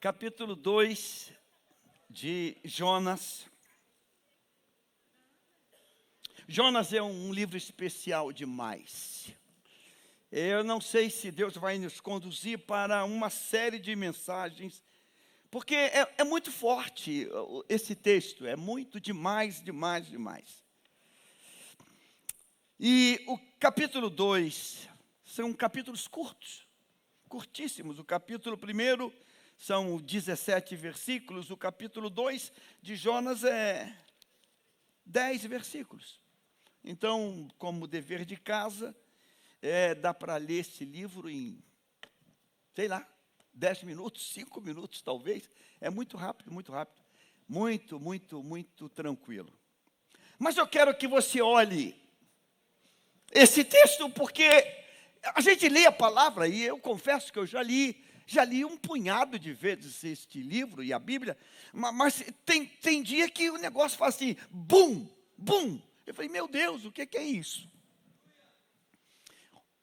capítulo 2 de Jonas. Jonas é um livro especial demais. Eu não sei se Deus vai nos conduzir para uma série de mensagens, porque é muito forte esse texto, é muito demais. E o capítulo 2 são capítulos curtíssimos. O capítulo 1 são 17 versículos, o capítulo 2 de Jonas é 10 versículos. Então, como dever de casa, dá para ler esse livro em, 10 minutos, 5 minutos talvez. É muito rápido, muito tranquilo. Mas eu quero que você olhe esse texto, porque a gente lê a palavra, e eu confesso que eu já li um punhado de vezes este livro e a Bíblia, mas tem dia que o negócio faz assim, bum. Eu falei, meu Deus, o que é isso?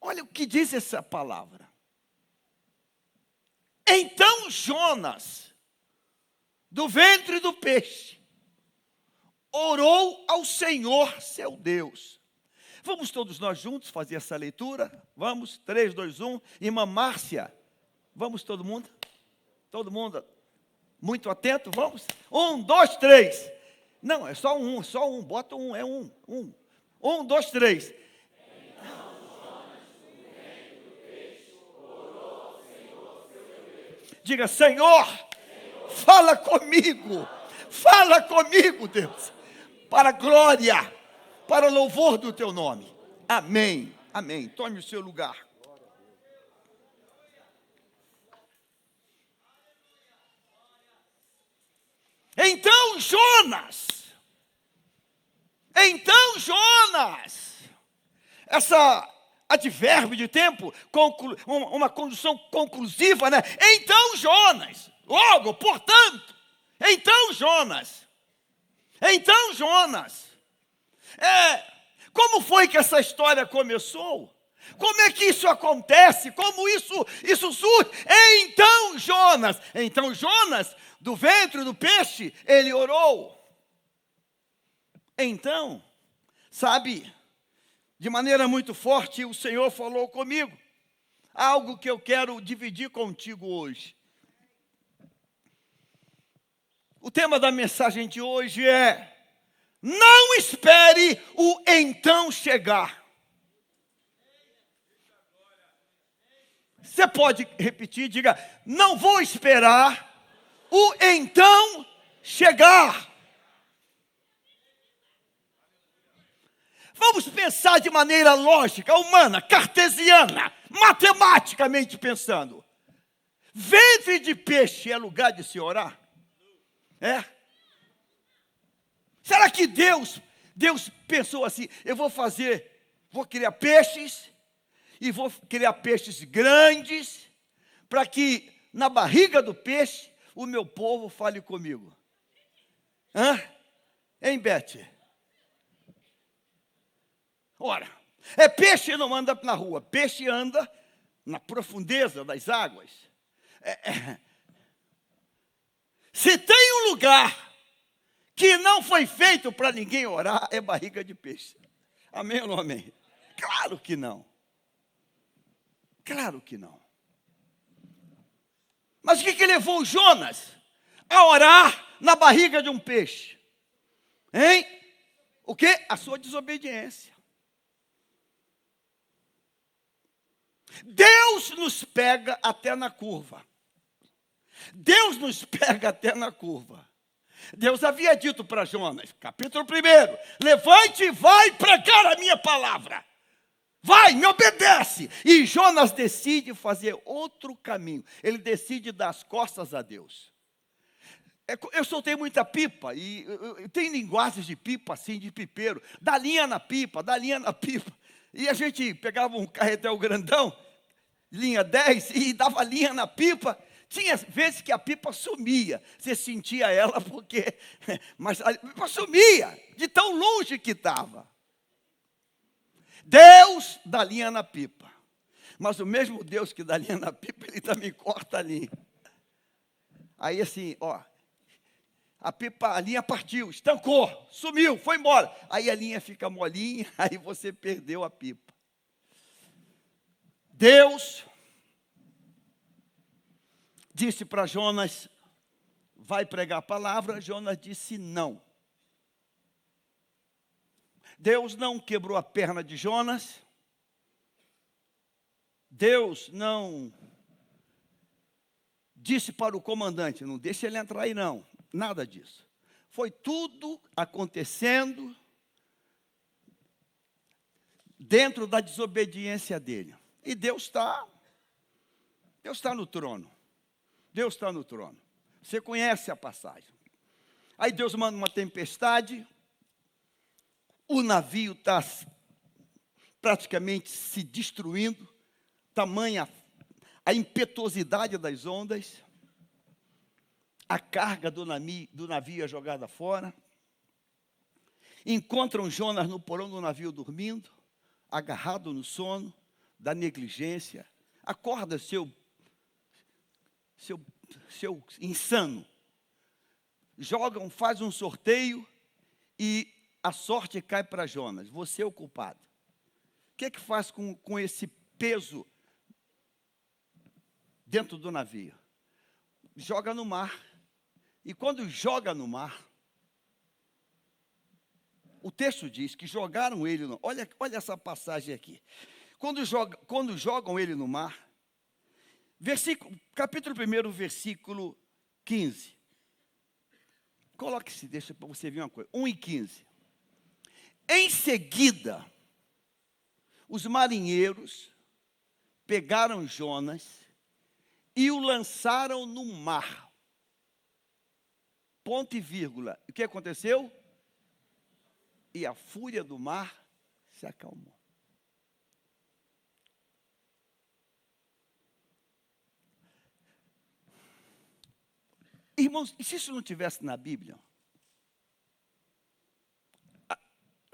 Olha o que diz essa palavra. Então Jonas, do ventre do peixe, orou ao Senhor, seu Deus. Vamos todos nós juntos fazer essa leitura? Vamos, 3, 2, 1. Irmã Márcia, vamos todo mundo? Todo mundo muito atento? Vamos? 1, 2, 3. Não, é só um, bota um, é um. 1, 2, 3. Diga, Senhor, fala comigo, Deus, para a glória, para o louvor do teu nome. Amém. Tome o seu lugar. Então Jonas, essa advérbio de tempo, uma conjunção conclusiva, né? Então Jonas, logo, portanto, então Jonas, como foi que essa história começou? Como é que isso acontece? Como isso surge? Então Jonas, do ventre do peixe, ele orou. Então, sabe, de maneira muito forte, o Senhor falou comigo. Algo que eu quero dividir contigo hoje. O tema da mensagem de hoje é: não espere o então chegar. Você pode repetir, diga, não vou esperar o então chegar. Vamos pensar de maneira lógica, humana, cartesiana, matematicamente pensando. Ventre de peixe é lugar de se orar? É? Será que Deus pensou assim, eu vou criar peixes, e vou criar peixes grandes, para que na barriga do peixe o meu povo fale comigo? Hein, Bete? Ora, peixe não anda na rua, peixe anda na profundeza das águas. Se tem um lugar que não foi feito para ninguém orar, é barriga de peixe. Amém ou não amém? Claro que não. Mas o que levou Jonas a orar na barriga de um peixe? Hein? O quê? A sua desobediência. Deus nos pega até na curva. Deus havia dito para Jonas, capítulo 1, levante e vai pregar a minha palavra. Vai, me obedece. E Jonas decide fazer outro caminho. Ele decide dar as costas a Deus. Eu soltei muita pipa, e tem linguagens de pipa assim, de pipeiro. Dá linha na pipa. E a gente pegava um carretel grandão, linha 10, e dava linha na pipa. Tinha vezes que a pipa sumia. Você sentia ela mas a pipa sumia, de tão longe que estava. Deus dá linha na pipa. Mas o mesmo Deus que dá linha na pipa, Ele também corta a linha. Aí assim, ó, a linha partiu, estancou, sumiu, foi embora. Aí a linha fica molinha, aí você perdeu a pipa. Deus disse para Jonas, vai pregar a palavra. Jonas disse não. Deus não quebrou a perna de Jonas. Deus não disse para o comandante, não deixe ele entrar aí não. Nada disso. Foi tudo acontecendo dentro da desobediência dele. E Deus está no trono. Deus está no trono. Você conhece a passagem. Aí Deus manda uma tempestade. O navio está praticamente se destruindo. Tamanha a impetuosidade das ondas. A carga do navio é jogada fora. Encontram Jonas no porão do navio dormindo, agarrado no sono da negligência. Acorda, seu insano. Jogam, faz um sorteio e a sorte cai para Jonas. Você é o culpado. O que é que faz com esse peso dentro do navio? Joga no mar. E quando joga no mar, o texto diz que jogaram ele no... Olha essa passagem aqui. Quando jogam ele no mar, capítulo 1, versículo 15. Coloque esse deixa para você ver uma coisa. 1:15. Em seguida, os marinheiros pegaram Jonas e o lançaram no mar. Ponto e vírgula. O que aconteceu? E a fúria do mar se acalmou. Irmãos, e se isso não tivesse na Bíblia?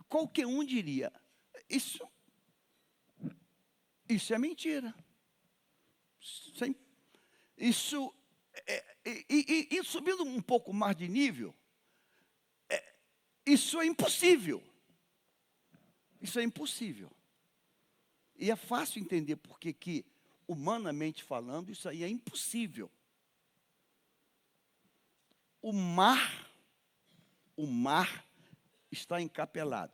Qualquer um diria, isso é mentira. E subindo um pouco mais de nível, isso é impossível. Isso é impossível. E é fácil entender porque que, humanamente falando, isso aí é impossível. O mar está encapelado.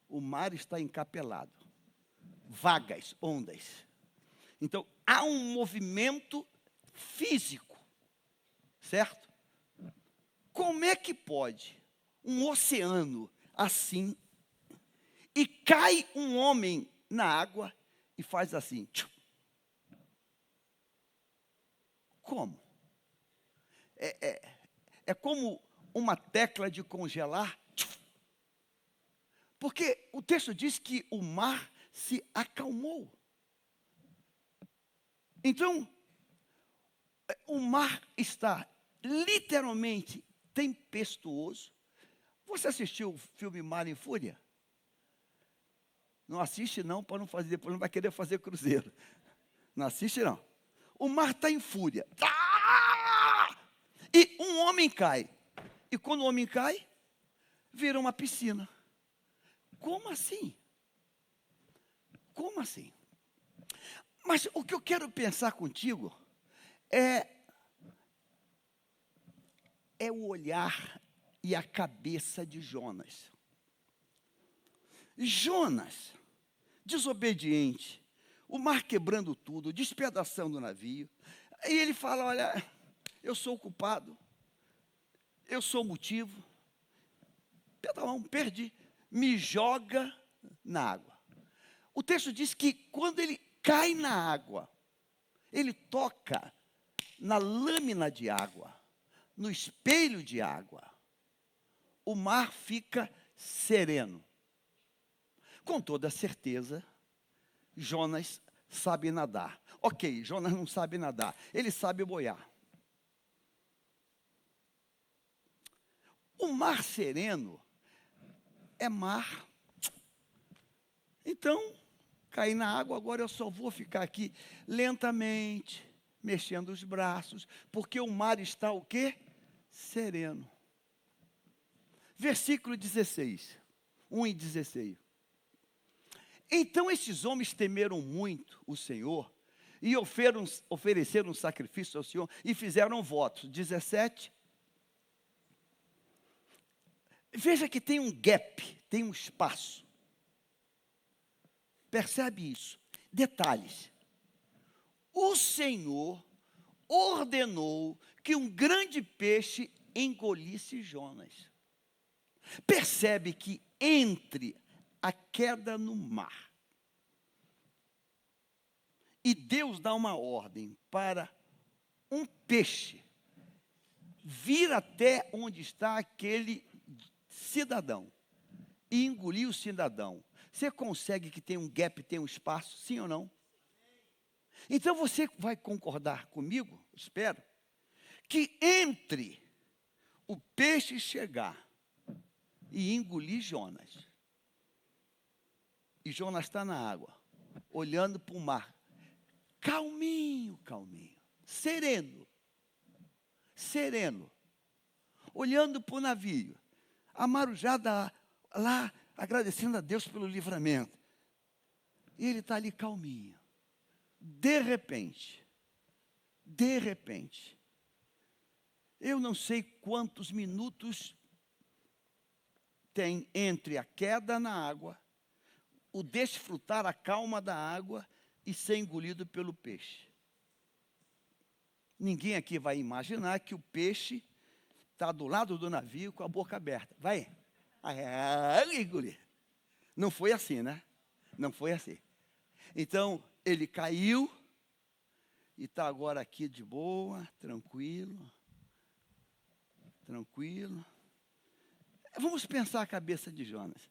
O mar está encapelado. Vagas, ondas. Então, há um movimento físico, certo? Como é que pode um oceano assim e cai um homem na água e faz assim? Tchum. Como? É como uma tecla de congelar. Tchum. Porque o texto diz que o mar se acalmou. Então, o mar está literalmente tempestuoso. Você assistiu o filme Mar em Fúria? Não assiste não, para não fazer, depois não vai querer fazer cruzeiro. Não assiste não. O mar está em fúria. E um homem cai. E quando o homem cai, vira uma piscina. Como assim? Como assim? Mas o que eu quero pensar contigo é o olhar e a cabeça de Jonas. Jonas, desobediente, o mar quebrando tudo, despedaçando o navio. E ele fala, olha, eu sou o culpado, eu sou o motivo, perdi, me joga na água. O texto diz que quando ele cai na água, ele toca na lâmina de água, no espelho de água, o mar fica sereno. Com toda certeza, Jonas sabe nadar. Ok, Jonas não sabe nadar, ele sabe boiar. O mar sereno é mar. Então, caí na água, agora eu só vou ficar aqui lentamente, mexendo os braços, porque o mar está o quê? Sereno. Versículo 16, 1 e 16. Então estes homens temeram muito o Senhor e ofereceram um sacrifício ao Senhor e fizeram votos. 17. Veja que tem um gap, tem um espaço. Percebe isso? Detalhes. O Senhor ordenou que um grande peixe engolisse Jonas. Percebe que entre a queda no mar e Deus dá uma ordem para um peixe vir até onde está aquele cidadão e engolir o cidadão. Você consegue que tenha um gap, tenha um espaço, sim ou não? Então você vai concordar comigo, espero, que entre o peixe chegar e engolir Jonas, e Jonas está na água, olhando para o mar, calminho, calminho, sereno, sereno, olhando para o navio, a marujada lá, agradecendo a Deus pelo livramento. E ele está ali calminho. De repente, eu não sei quantos minutos tem entre a queda na água, o desfrutar a calma da água e ser engolido pelo peixe. Ninguém aqui vai imaginar que o peixe está do lado do navio com a boca aberta. Vai. Engolir. Não foi assim, né? Não foi assim. Então, ele caiu e está agora aqui de boa, tranquilo. Tranquilo. Vamos pensar a cabeça de Jonas.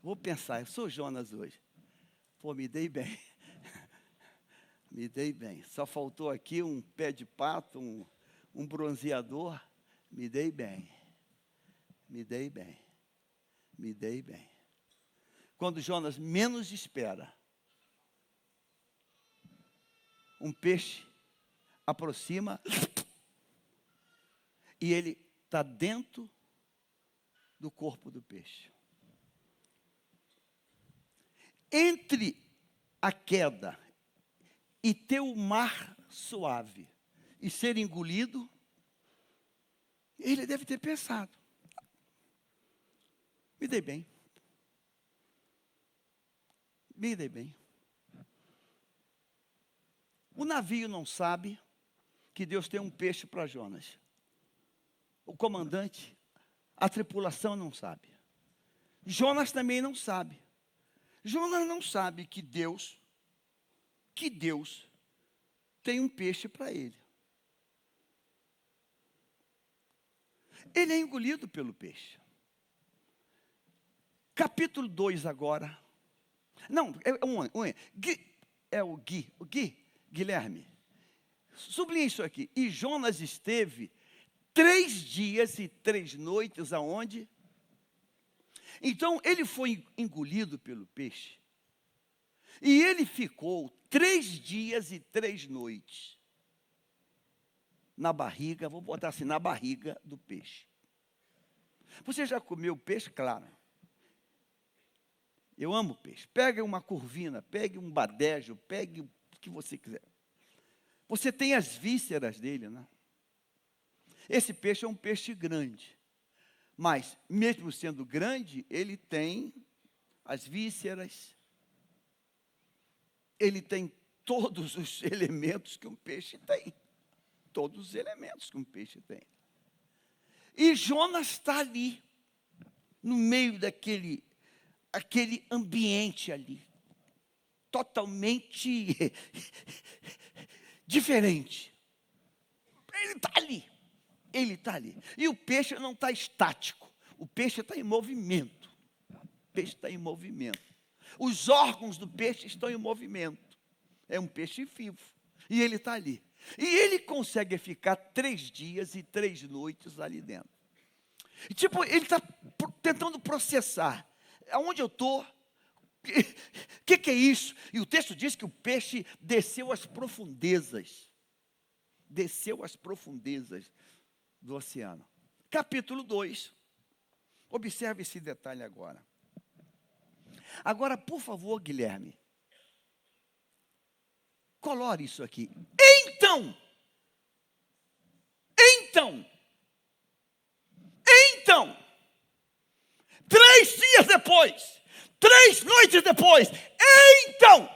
Vou pensar, eu sou Jonas hoje. Pô, me dei bem. Me dei bem. Só faltou aqui um pé de pato, um bronzeador. Me dei bem. Me dei bem. Me dei bem. Quando Jonas menos espera, um peixe aproxima e ele está dentro do corpo do peixe. Entre a queda e ter o mar suave e ser engolido, ele deve ter pensado, me dei bem. Me dei bem. O navio não sabe que Deus tem um peixe para Jonas. O comandante, a tripulação não sabe. Jonas também não sabe. Jonas não sabe que Deus tem um peixe para ele. Ele é engolido pelo peixe. Capítulo 2 agora. Não, é o Guilherme. Sublinhe isso aqui. E Jonas esteve 3 dias e 3 noites aonde? Então, ele foi engolido pelo peixe. E ele ficou 3 dias e 3 noites na barriga, vou botar assim, na barriga do peixe. Você já comeu peixe? Claro. Eu amo peixe. Pegue uma curvina, pegue um badejo, pegue o que você quiser. Você tem as vísceras dele, né? Esse peixe é um peixe grande. Mas, mesmo sendo grande, ele tem as vísceras. Ele tem todos os elementos que um peixe tem. Todos os elementos que um peixe tem. E Jonas está ali, no meio daquele ambiente ali, totalmente diferente. Ele está ali. E o peixe não está estático, o peixe está em movimento. O peixe está em movimento. Os órgãos do peixe estão em movimento. É um peixe vivo. E ele está ali. E ele consegue ficar 3 dias e 3 noites ali dentro. E, tipo, ele está tentando processar. Aonde eu estou? que é isso? E o texto diz que o peixe desceu às profundezas. Desceu às profundezas do oceano. Capítulo 2. Observe esse detalhe agora. Agora, por favor, Guilherme, colore isso aqui. Então, 3 dias depois, 3 noites depois, então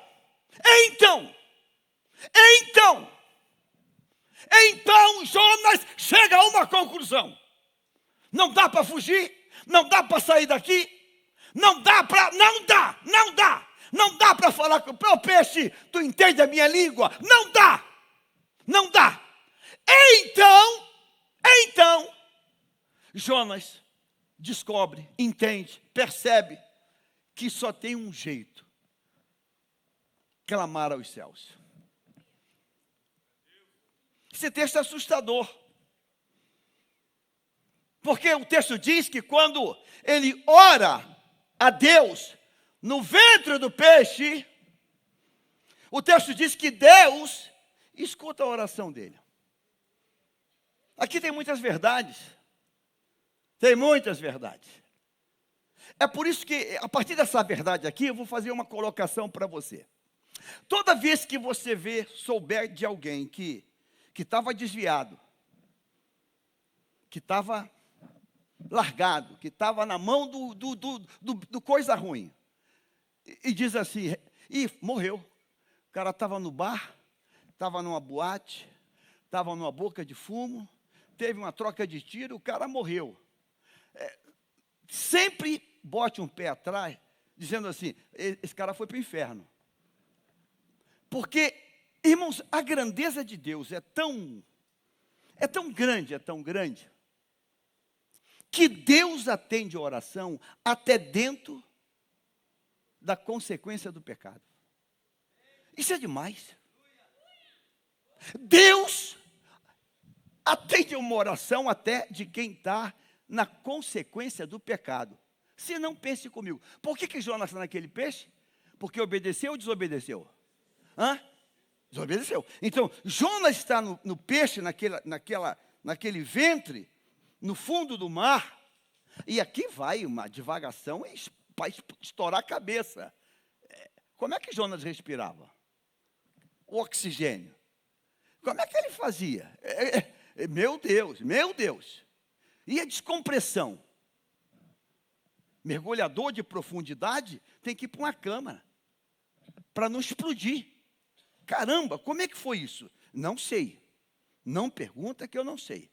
Jonas chega a uma conclusão. Não dá para fugir, não dá para sair daqui, não dá para falar com o peixe, tu entende a minha língua? Não dá. Então, Jonas descobre, entende, percebe que só tem um jeito: clamar aos céus. Esse texto é assustador, porque o texto diz que quando ele ora a Deus no ventre do peixe, o texto diz que Deus escuta a oração dele. Aqui tem muitas verdades. É por isso que, a partir dessa verdade aqui, eu vou fazer uma colocação para você. Toda vez que você souber de alguém que estava desviado, que estava largado, que estava na mão do coisa ruim, e diz assim, morreu. O cara estava no bar, estava numa boate, estava numa boca de fumo, teve uma troca de tiro, o cara morreu. Sempre bote um pé atrás, dizendo assim, esse cara foi para o inferno. Porque, irmãos, a grandeza de Deus é tão grande, que Deus atende a oração até dentro da consequência do pecado. Isso é demais. Deus atende uma oração até de quem está na consequência do pecado. Se não, pense comigo. Por que Jonas está naquele peixe? Porque obedeceu ou desobedeceu? Desobedeceu. Então, Jonas está no peixe, naquele ventre, no fundo do mar, e aqui vai uma divagação para estourar a cabeça. Como é que Jonas respirava? O oxigênio. Como é que ele fazia? Meu Deus. E a descompressão? Mergulhador de profundidade tem que ir para uma câmara, para não explodir. Caramba, como é que foi isso? Não sei. Não pergunta que eu não sei.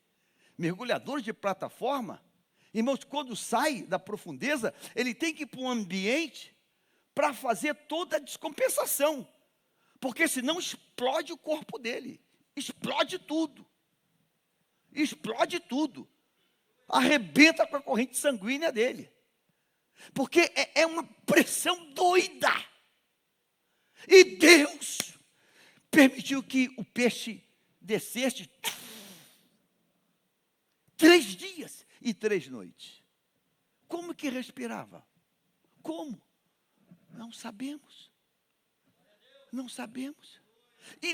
Mergulhador de plataforma, irmãos, quando sai da profundeza, ele tem que ir para um ambiente para fazer toda a descompensação. Porque senão explode o corpo dele. Explode tudo. Arrebenta com a corrente sanguínea dele. Porque é uma pressão doida. E Deus permitiu que o peixe descesse 3 dias e 3 noites. Como que respirava? Como? Não sabemos. E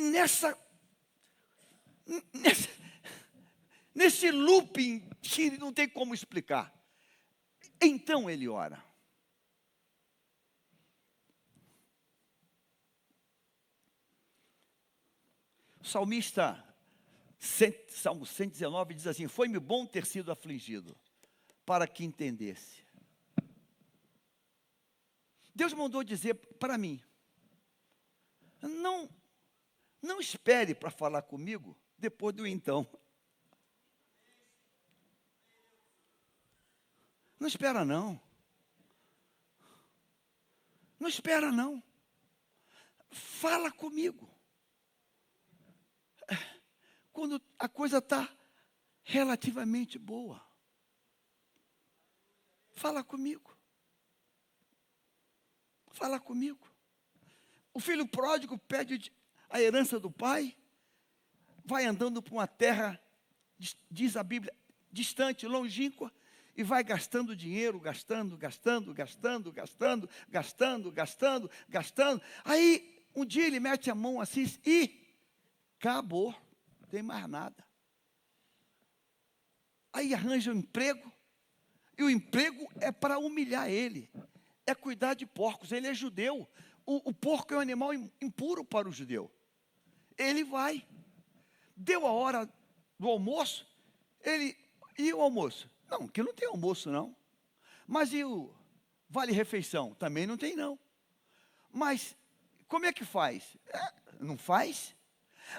nesse looping que não tem como explicar, então ele ora. O salmista, Salmo 119, diz assim: foi-me bom ter sido afligido, para que entendesse. Deus mandou dizer para mim, não espere para falar comigo depois do então. Não espera não. Fala comigo. Quando a coisa está relativamente boa. Fala comigo. O filho pródigo pede a herança do pai, vai andando para uma terra, diz a Bíblia, distante, longínqua, E vai gastando dinheiro, gastando. Aí, um dia ele mete a mão assim e acabou, não tem mais nada. Aí arranja um emprego, e o emprego é para humilhar ele, é cuidar de porcos, ele é judeu. O porco é um animal impuro para o judeu. Ele vai, deu a hora do almoço, e o almoço? Não, que não tem almoço não. Mas e o vale-refeição? Também não tem não. Mas como é que faz? Não faz?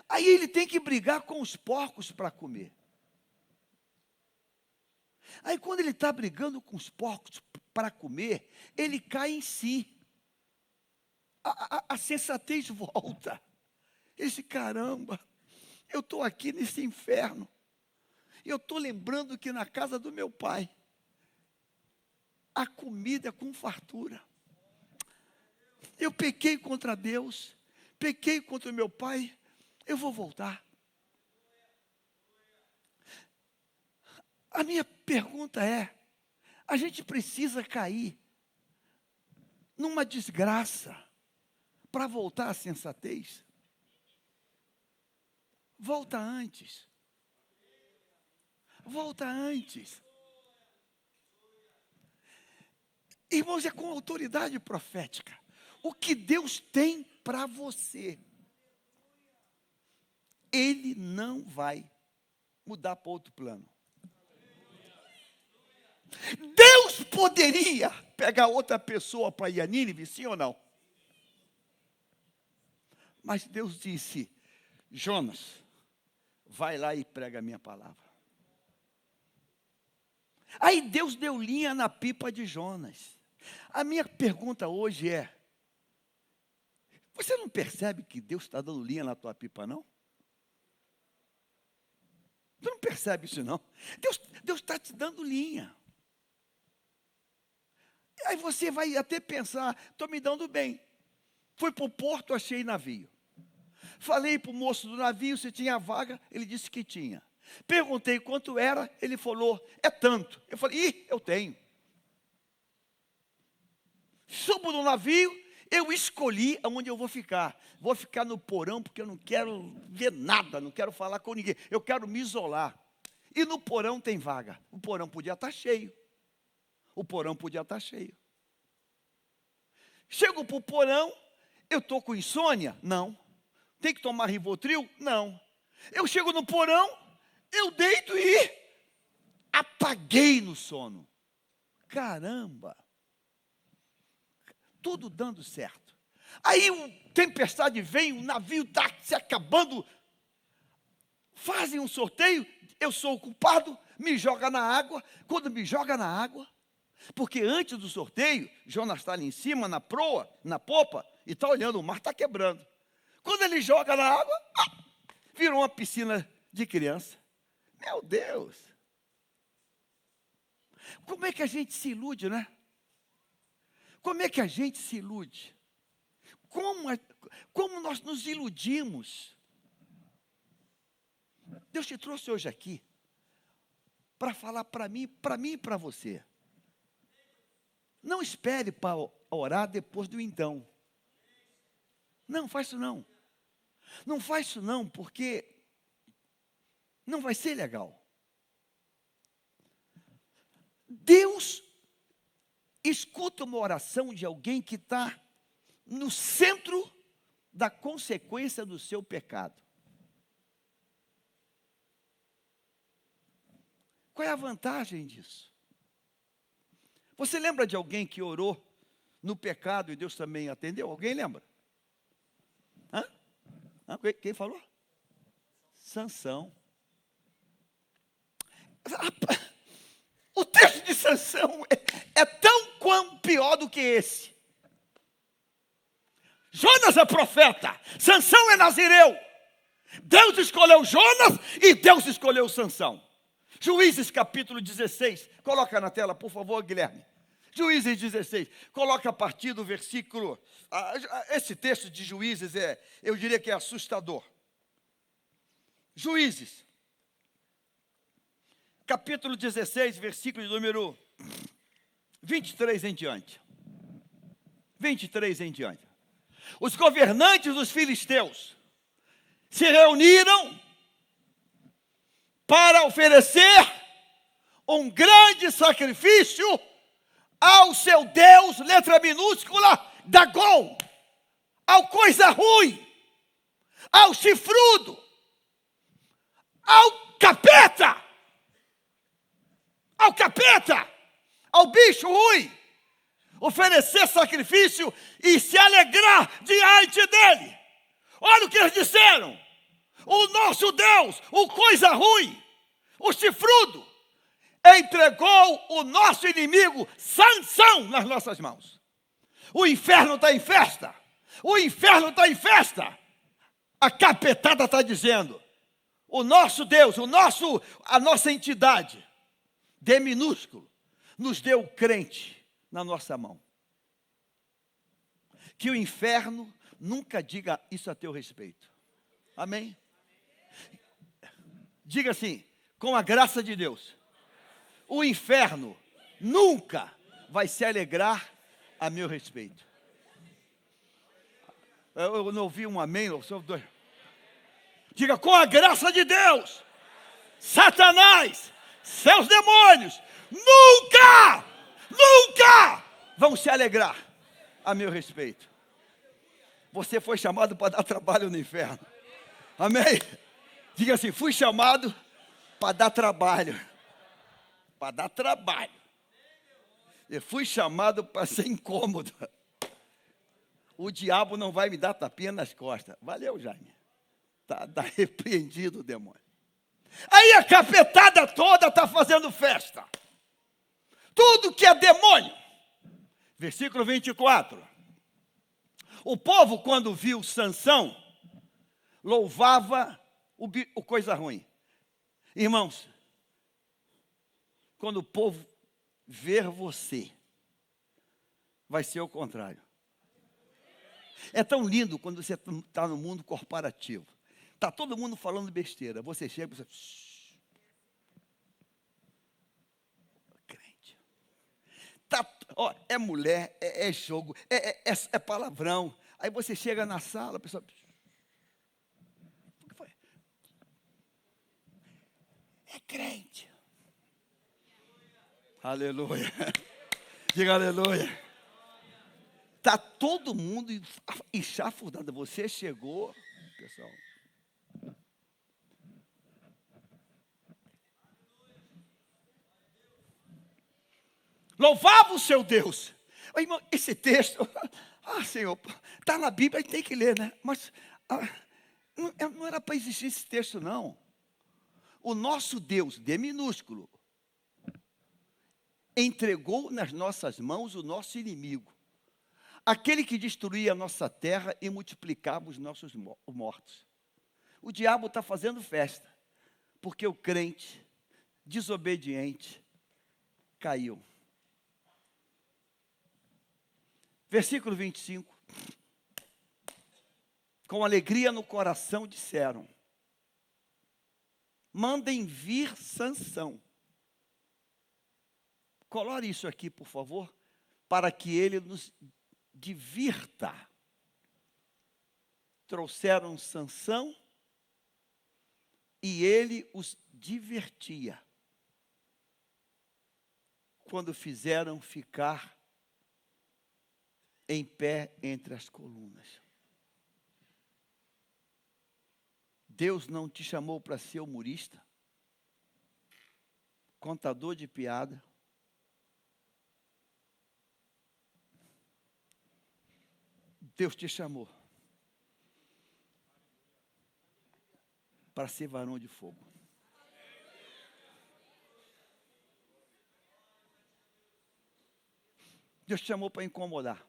Aí ele tem que brigar com os porcos para comer. Aí quando ele está brigando com os porcos para comer, ele cai em si. A sensatez volta. Ele diz, caramba, eu estou aqui nesse inferno. Eu estou lembrando que na casa do meu pai, a comida é com fartura. Eu pequei contra Deus, pequei contra o meu pai, eu vou voltar. A minha pergunta é, a gente precisa cair numa desgraça para voltar à sensatez? Volta antes. Volta antes. Irmãos, é com autoridade profética. O que Deus tem para você, Ele não vai mudar para outro plano. Deus poderia pegar outra pessoa para ir a Nínive, sim ou não? Mas Deus disse, Jonas, vai lá e prega a minha palavra. Aí Deus deu linha na pipa de Jonas. A minha pergunta hoje é, você não percebe que Deus está dando linha na tua pipa, não? Você não percebe isso, não? Deus está te dando linha. Aí você vai até pensar, estou me dando bem. Fui para o porto, achei navio. Falei para o moço do navio se tinha vaga, ele disse que tinha. Perguntei quanto era, ele falou, é tanto. Eu falei, eu tenho. Subo no navio, eu escolhi aonde eu vou ficar. Vou ficar no porão porque eu não quero ver nada, não quero falar com ninguém. Eu quero me isolar. E no porão tem vaga. O porão podia estar cheio. Chego para o porão, eu estou com insônia? Não. Tem que tomar Rivotril? Não. Eu chego no porão, eu deito e apaguei no sono. Caramba! Tudo dando certo. Aí uma tempestade vem, o navio está se acabando. Fazem um sorteio, eu sou o culpado, me joga na água. Quando me joga na água, porque antes do sorteio, Jonas está ali em cima, na proa, na popa, e está olhando, o mar está quebrando. Quando ele joga na água, virou uma piscina de criança. Meu Deus! Como é que a gente se ilude, né? Como é que a gente se ilude? Como nós nos iludimos? Deus te trouxe hoje aqui para falar para mim e para você. Não espere para orar depois do então. Não, faz isso não. Não faz isso não, porque não vai ser legal. Deus escuta uma oração de alguém que está no centro da consequência do seu pecado. Qual é a vantagem disso? Você lembra de alguém que orou no pecado e Deus também atendeu? Alguém lembra? Quem falou? Sansão. O texto de Sansão é tão quão pior do que esse. Jonas é profeta, Sansão é nazireu. Deus escolheu Jonas e Deus escolheu Sansão. Juízes capítulo 16, coloca na tela, por favor, Guilherme. Juízes 16, coloca a partir do versículo, esse texto de Juízes eu diria que é assustador. Juízes, capítulo 16, versículo de número 23 em diante. 23 em diante. Os governantes dos filisteus se reuniram para oferecer um grande sacrifício ao seu Deus, letra minúscula, Dagom, ao coisa ruim, ao chifrudo, ao capeta, ao bicho ruim, oferecer sacrifício e se alegrar diante dele. Olha o que eles disseram: o nosso Deus, o coisa ruim, o chifrudo, entregou o nosso inimigo Sansão nas nossas mãos. O inferno está em festa. O inferno está em festa. A capetada está dizendo: o nosso Deus, a nossa entidade, D minúsculo, nos deu o crente na nossa mão. Que o inferno nunca diga isso a teu respeito. Amém? Diga assim: com a graça de Deus, o inferno nunca vai se alegrar a meu respeito. Eu não ouvi um amém, eu sou dois. Diga: com a graça de Deus, Satanás, seus demônios, nunca vão se alegrar a meu respeito. Você foi chamado para dar trabalho no inferno. Amém? Diga assim: fui chamado para dar trabalho. Para dar trabalho. Eu fui chamado para ser incômodo. O diabo não vai me dar tapinha nas costas. Valeu, Jaime. Está repreendido o demônio. Aí a capetada toda está fazendo festa. Tudo que é demônio. Versículo 24. O povo, quando viu Sansão, louvava o coisa ruim. Irmãos, quando o povo ver você, vai ser o contrário. É tão lindo quando você está no mundo corporativo. Está todo mundo falando besteira. Você chega e você... Crente. É mulher, é jogo, é palavrão. Aí você chega na sala, a pessoa... O que foi? É crente. Aleluia. Diga aleluia. Está todo mundo enxafurdado. Você chegou, pessoal. Louvava o seu Deus. Irmão, esse texto, Senhor, está na Bíblia e tem que ler, né? Mas não era para existir esse texto, não. O nosso Deus, D minúsculo, entregou nas nossas mãos o nosso inimigo, aquele que destruía a nossa terra e multiplicava os nossos mortos. O diabo está fazendo festa, porque o crente, desobediente, caiu. Versículo 25. Com alegria no coração disseram: mandem vir Sansão. Colore isso aqui, por favor, para que ele nos divirta. Trouxeram Sansão e ele os divertia, quando fizeram ficar em pé entre as colunas. Deus não te chamou para ser humorista, contador de piada. Deus te chamou para ser varão de fogo. Deus te chamou para incomodar.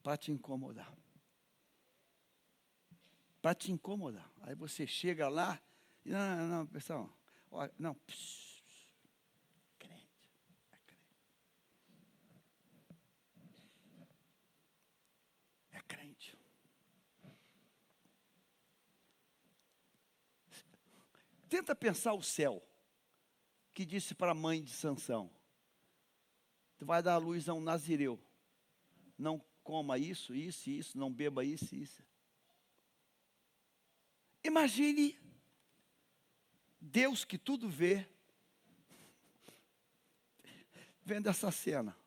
Para te incomodar. Para te incomodar. Aí você chega lá e não, pessoal, olha, não, crente, é crente. Tenta pensar o céu, que disse para a mãe de Sansão: tu vai dar à luz a um nazireu. Não coma isso, isso e isso, não beba isso e isso. Imagine Deus que tudo vê, vendo essa cena.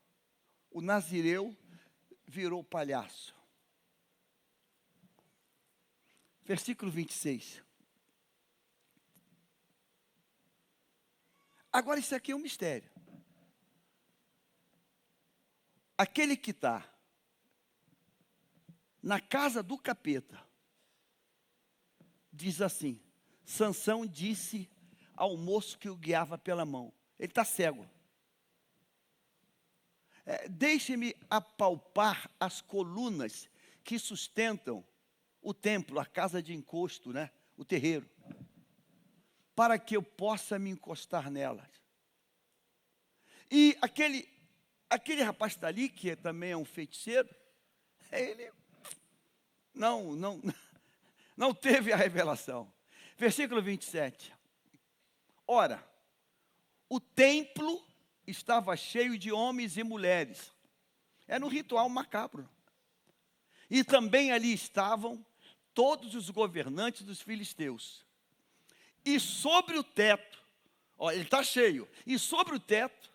O nazireu virou palhaço. Versículo 26. Agora isso aqui é um mistério. Aquele que está na casa do capeta, diz assim: Sansão disse ao moço que o guiava pela mão. Ele está cego. Deixe-me apalpar as colunas que sustentam o templo, a casa de encosto, né? O terreiro, para que eu possa me encostar nelas. E aquele rapaz está ali, que também é um feiticeiro, ele não teve a revelação. Versículo 27. Ora, o templo estava cheio de homens e mulheres. Era um ritual macabro. E também ali estavam todos os governantes dos filisteus. E sobre o teto, ele está cheio, e sobre o teto,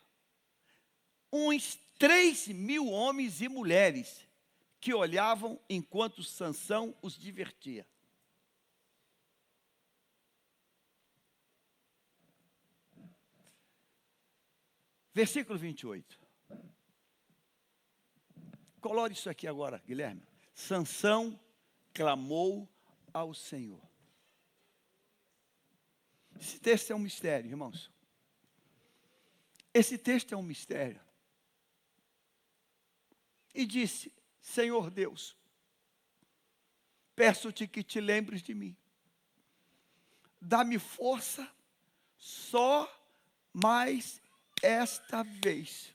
uns 3.000 homens e mulheres que olhavam enquanto Sansão os divertia. Versículo 28. Colore isso aqui agora, Guilherme. Sansão clamou ao Senhor. Esse texto é um mistério, irmãos. Esse texto é um mistério. E disse: Senhor Deus, peço-te que te lembres de mim. Dá-me força só mais esta vez.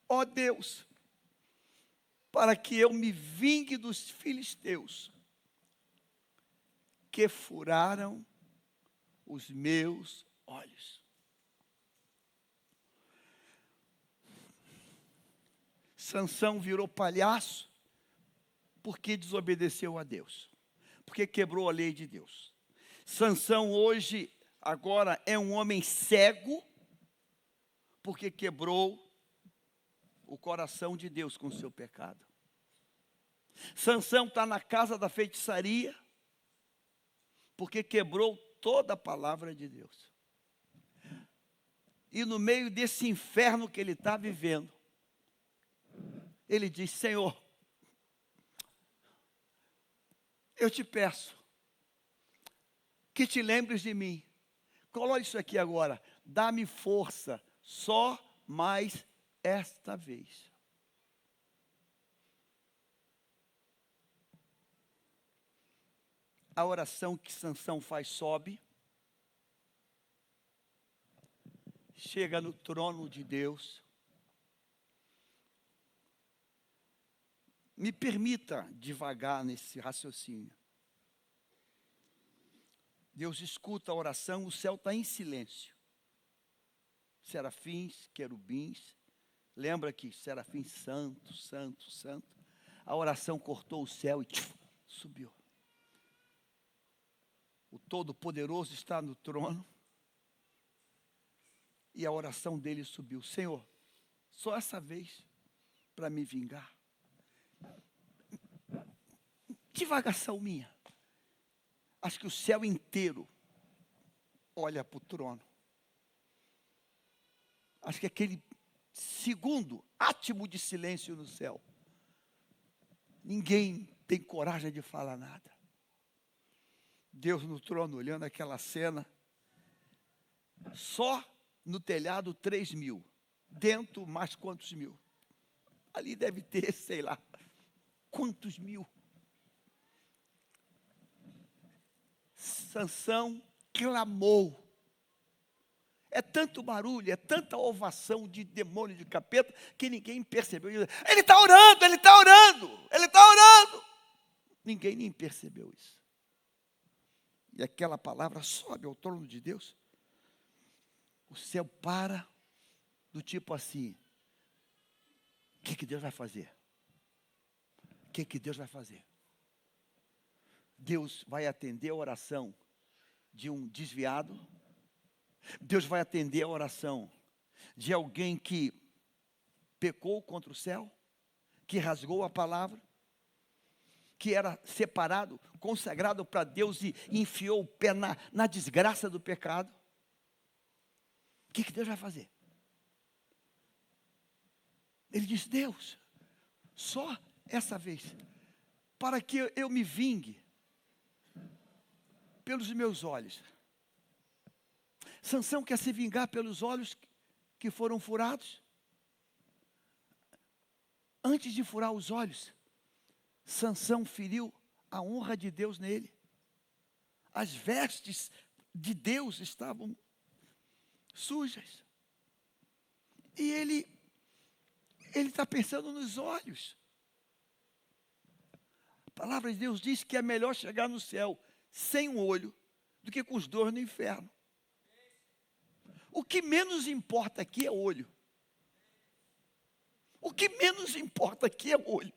Ó Deus, para que eu me vingue dos filisteus que furaram os meus olhos. Sansão virou palhaço porque desobedeceu a Deus, porque quebrou a lei de Deus. Sansão hoje, agora, é um homem cego porque quebrou o coração de Deus com o seu pecado. Sansão está na casa da feitiçaria porque quebrou toda a palavra de Deus. E no meio desse inferno que ele está vivendo, ele diz: Senhor, eu te peço que te lembres de mim. Coloque isso aqui agora. Dá-me força só mais esta vez. A oração que Sansão faz sobe, chega no trono de Deus. Me permita devagar nesse raciocínio. Deus escuta a oração, o céu está em silêncio. Serafins, querubins, lembra que serafins, santo, santo, santo. A oração cortou o céu e subiu. O Todo-Poderoso está no trono. E a oração dele subiu: Senhor, só essa vez para me vingar. Divagação minha. Acho que o céu inteiro olha para o trono. Acho que aquele segundo átimo de silêncio no céu, ninguém tem coragem de falar nada. Deus no trono, olhando aquela cena. Só no telhado 3.000. Dentro mais quantos mil? Ali deve ter, sei lá, quantos mil. Sansão clamou. É tanto barulho, é tanta ovação de demônio, de capeta, que ninguém percebeu. Ele está orando, ele está orando, ele está orando. Ninguém nem percebeu isso. e aquela palavra sobe ao trono de Deus, o céu para do tipo assim: o que Deus vai fazer? O que Deus vai fazer? Deus vai atender a oração de um desviado. Deus vai atender a oração de alguém que pecou contra o céu, que rasgou a palavra, que era separado, consagrado para Deus e enfiou o pé na desgraça do pecado. O que Deus vai fazer? Ele diz: Deus, só essa vez, para que eu me vingue pelos meus olhos. Sansão quer se vingar pelos olhos que foram furados. Antes de furar os olhos, Sansão feriu a honra de Deus nele. As vestes de Deus estavam sujas. E ele está pensando nos olhos. A palavra de Deus diz que é melhor chegar no céu sem um olho do que com os dois no inferno. O que menos importa aqui é olho. O que menos importa aqui é olho.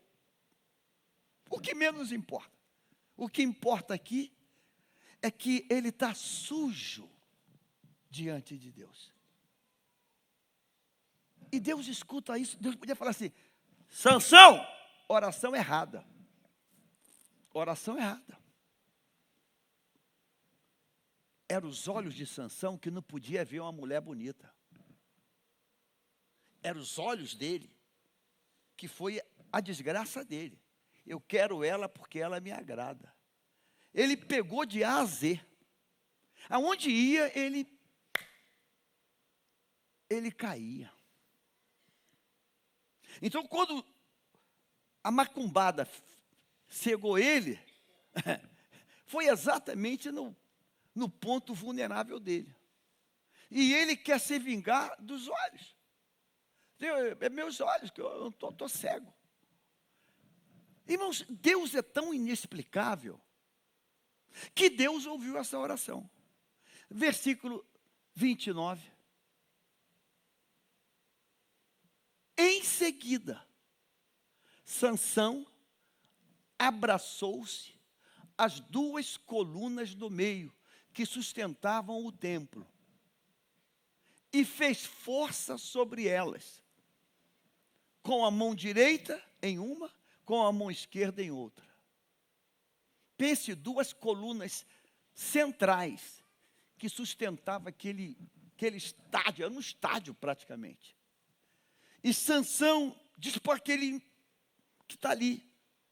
O que menos importa. O que importa aqui é que ele está sujo diante de Deus. E Deus escuta isso. Deus podia falar assim: Sansão, oração errada. Oração errada. Eram os olhos de Sansão que não podia ver uma mulher bonita. Eram os olhos dele, que foi a desgraça dele. Eu quero ela porque ela me agrada. Ele pegou de A a Z. Aonde ia, ele caía. Então, quando a macumbada cegou ele, foi exatamente no ponto vulnerável dele. E ele quer se vingar dos olhos. É meus olhos, que eu estou cego. Irmãos, Deus é tão inexplicável que Deus ouviu essa oração. Versículo 29. Em seguida, Sansão abraçou-se às duas colunas do meio que sustentavam o templo e fez força sobre elas, com a mão direita em uma, com a mão esquerda em outra. Pense, duas colunas centrais que sustentavam aquele estádio, era um estádio praticamente. E Sansão diz para aquele que está ali,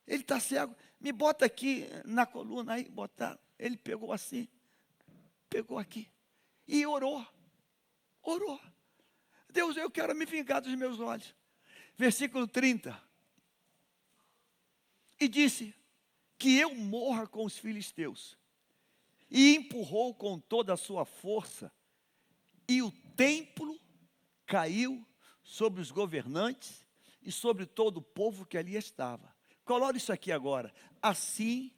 ele está cego, me bota aqui na coluna, aí botar. Ele pegou assim, pegou aqui e orou. Deus, eu quero me vingar dos meus olhos. Versículo 30. E disse: que eu morra com os filisteus. E empurrou com toda a sua força, e o templo caiu sobre os governantes e sobre todo o povo que ali estava. Coloque isso aqui agora. Assim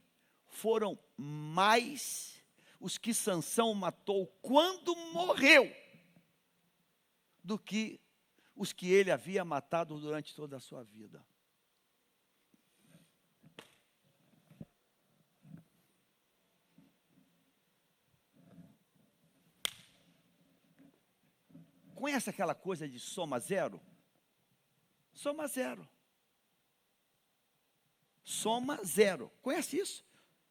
foram mais os que Sansão matou quando morreu, do que os que ele havia matado durante toda a sua vida. Conhece aquela coisa de soma zero? Soma zero. Soma zero. Conhece isso?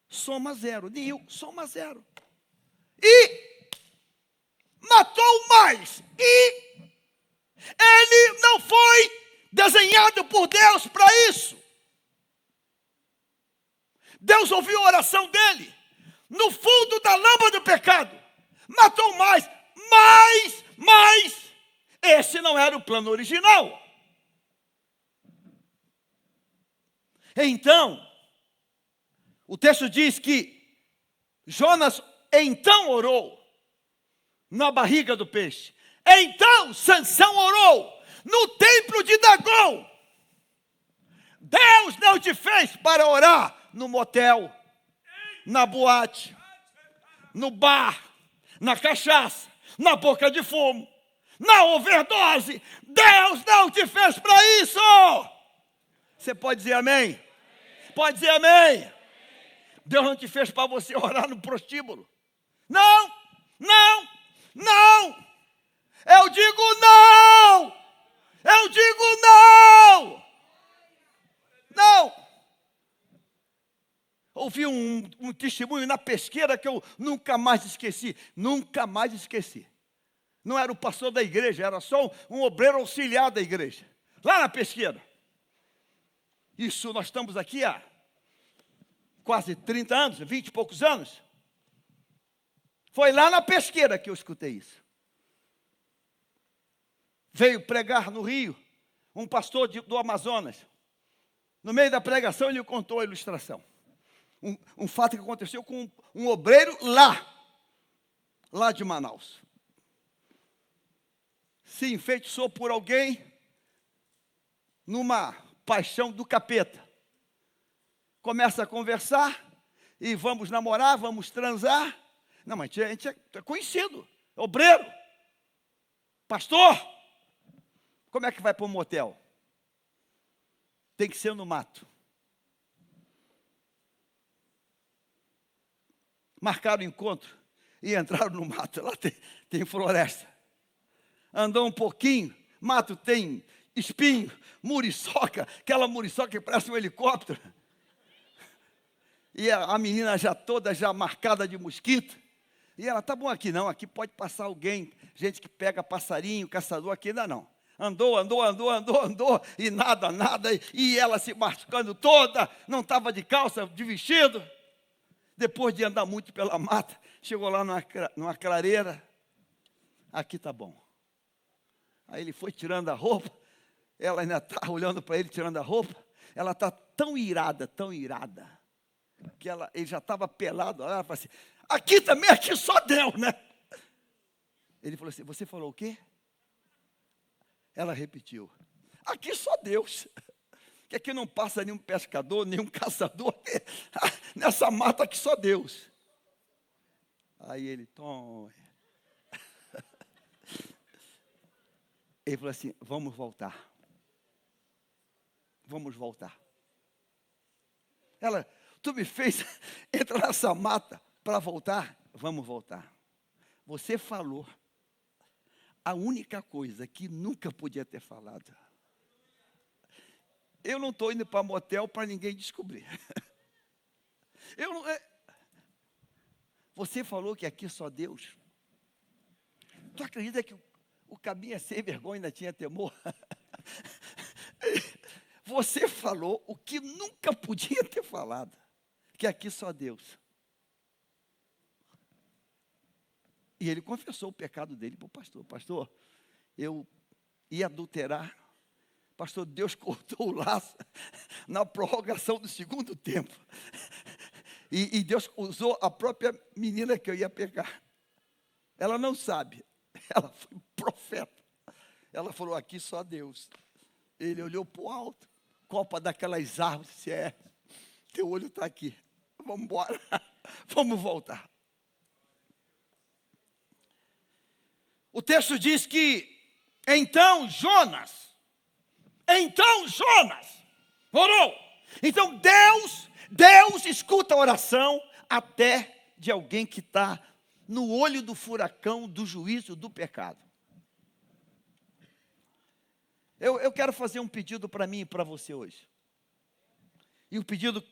Soma zero. Soma zero. E matou mais. E ele não foi desenhado por Deus para isso. Deus ouviu a oração dele. No fundo da lama do pecado. Matou mais. Mas esse não era o plano original. Então, o texto diz que Jonas então orou na barriga do peixe. Então Sansão orou no templo de Dagom. Deus não te fez para orar no motel, na boate. no bar, na cachaça, na boca de fumo, na overdose. Deus não te fez para isso. Você pode dizer amém? Pode dizer amém? Deus não te fez para você orar no prostíbulo. Não, não, não. Eu digo não. Eu digo não. Não. Ouvi um testemunho na pesqueira que eu nunca mais esqueci. Nunca mais esqueci. Não era o pastor da igreja, era só um obreiro auxiliar da igreja. Lá na pesqueira. Isso, nós estamos aqui há quase 30 anos, 20 e poucos anos. Foi lá na pesqueira que eu escutei isso. Veio pregar no Rio, um pastor do Amazonas. No meio da pregação, ele contou a ilustração. Um fato que aconteceu com um obreiro lá de Manaus. Se enfeitiçou por alguém numa paixão do capeta. Começa a conversar e vamos namorar, vamos transar. Não, mas a gente é conhecido, obreiro, pastor. Como é que vai para um motel? Tem que ser no mato. Marcaram o encontro e entraram no mato. Lá tem floresta. Andou um pouquinho, mato tem espinho, muriçoca, aquela muriçoca que parece um helicóptero. E a menina toda marcada de mosquito. E ela, tá bom, aqui não, aqui pode passar alguém, gente que pega passarinho, caçador, aqui ainda não. Andou, e nada, e ela se machucando toda, não estava de calça, de vestido. Depois de andar muito pela mata, chegou lá numa clareira. Aqui está bom. Aí ele foi tirando a roupa. Ela ainda está olhando para ele, tirando a roupa. Ela está tão irada, que ele já estava pelado. Ela falou assim, aqui também, aqui só Deus, né? Ele falou assim, você falou o quê? Ela repetiu, aqui só Deus. Que aqui não passa nenhum pescador, nenhum caçador. Nessa mata aqui só Deus. Aí ele, toma. Ele falou assim, vamos voltar. Vamos voltar. Ela, tu me fez entrar nessa mata para voltar? Vamos voltar. Você falou a única coisa que nunca podia ter falado. Eu não estou indo para motel para ninguém descobrir. Você falou que aqui só Deus. Tu acredita que o caminho é sem vergonha, ainda tinha temor? Você falou o que nunca podia ter falado. Que aqui só Deus. E ele confessou o pecado dele para o pastor. Pastor, eu ia adulterar. Pastor, Deus cortou o laço na prorrogação do segundo tempo. E Deus usou a própria menina que eu ia pegar. Ela não sabe. Ela foi profeta. Ela falou, aqui só Deus. Ele olhou para o alto, copa daquelas árvores, disse, teu olho está aqui. Vamos embora. Vamos voltar. O texto diz que, então Jonas orou. Então Deus escuta a oração até de alguém que está no olho do furacão do juízo do pecado. Eu quero fazer um pedido para mim e para você hoje. E o pedido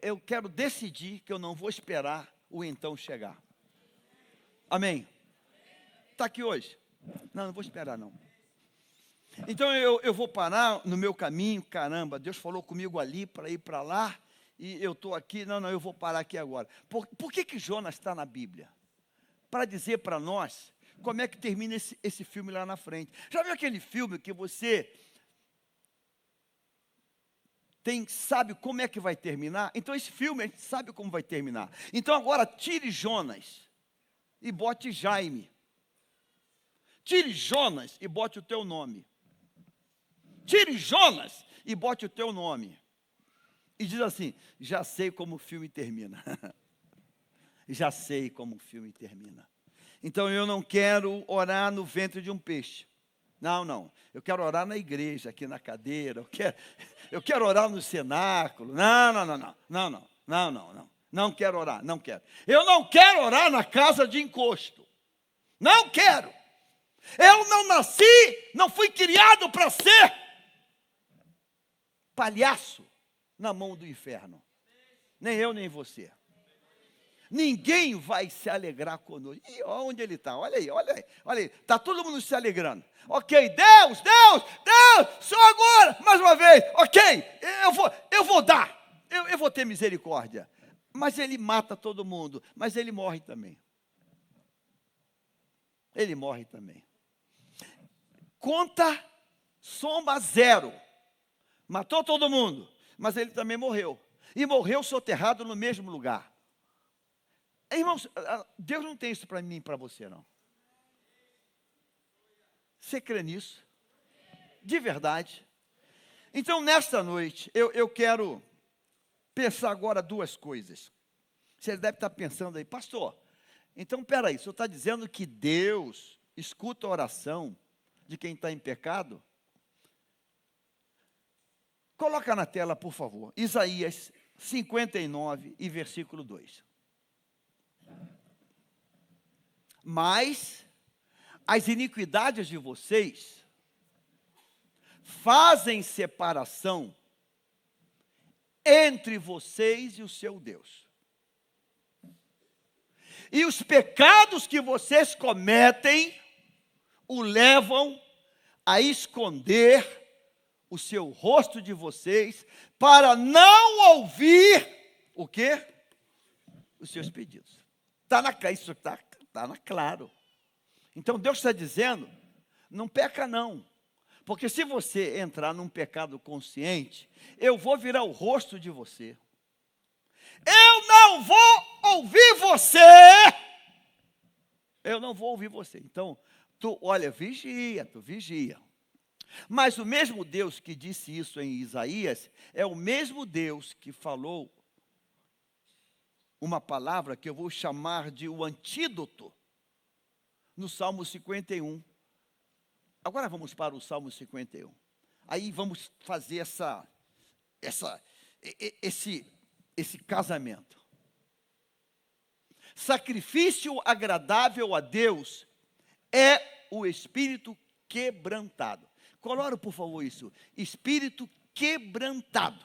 eu quero decidir que eu não vou esperar o então chegar. Amém? Está aqui hoje? Não vou esperar não. Então eu vou parar no meu caminho, caramba, Deus falou comigo ali para ir para lá, e eu estou aqui, não, eu vou parar aqui agora. Por que Jonas está na Bíblia? Para dizer para nós como é que termina esse filme lá na frente. Já viu aquele filme que você sabe como é que vai terminar? Então esse filme a gente sabe como vai terminar. Então agora tire Jonas e bote Jaime. Tire Jonas e bote o teu nome. Tire Jonas e bote o teu nome. E diz assim, já sei como o filme termina. já sei como o filme termina. Então eu não quero orar no ventre de um peixe. Não. Eu quero orar na igreja, aqui na cadeira. Eu quero orar no cenáculo. Não. Não quero orar, não quero. Eu não quero orar na casa de encosto. Não quero. Eu não nasci, não fui criado para ser palhaço na mão do inferno. Nem eu, nem você. Ninguém vai se alegrar conosco. E olha onde ele está, olha aí. Está todo mundo se alegrando. Ok, Deus, só agora, mais uma vez. Ok, eu vou dar, eu vou ter misericórdia. Mas ele mata todo mundo, mas ele morre também. Ele morre também. Conta, soma zero. Matou todo mundo, mas ele também morreu. E morreu soterrado no mesmo lugar. Irmãos, Deus não tem isso para mim e para você, não. Você crê nisso? De verdade. Então, nesta noite, eu quero pensar agora duas coisas. Você deve estar pensando aí, pastor, então, peraí, o senhor está dizendo que Deus escuta a oração de quem está em pecado? Coloca na tela, por favor, Isaías 59 e versículo 2. Mas as iniquidades de vocês fazem separação entre vocês e o seu Deus. E os pecados que vocês cometem o levam a esconder o seu rosto de vocês para não ouvir o quê? Os seus pedidos. Isso está claro. Então Deus está dizendo, não peca não. Porque se você entrar num pecado consciente, eu vou virar o rosto de você. Eu não vou ouvir você. Eu não vou ouvir você. Então, tu vigia. Mas o mesmo Deus que disse isso em Isaías, é o mesmo Deus que falou uma palavra que eu vou chamar de o antídoto, no Salmo 51. Agora vamos para o Salmo 51. Aí vamos fazer esse casamento. Sacrifício agradável a Deus é o espírito quebrantado. Coloque, por favor, isso. Espírito quebrantado.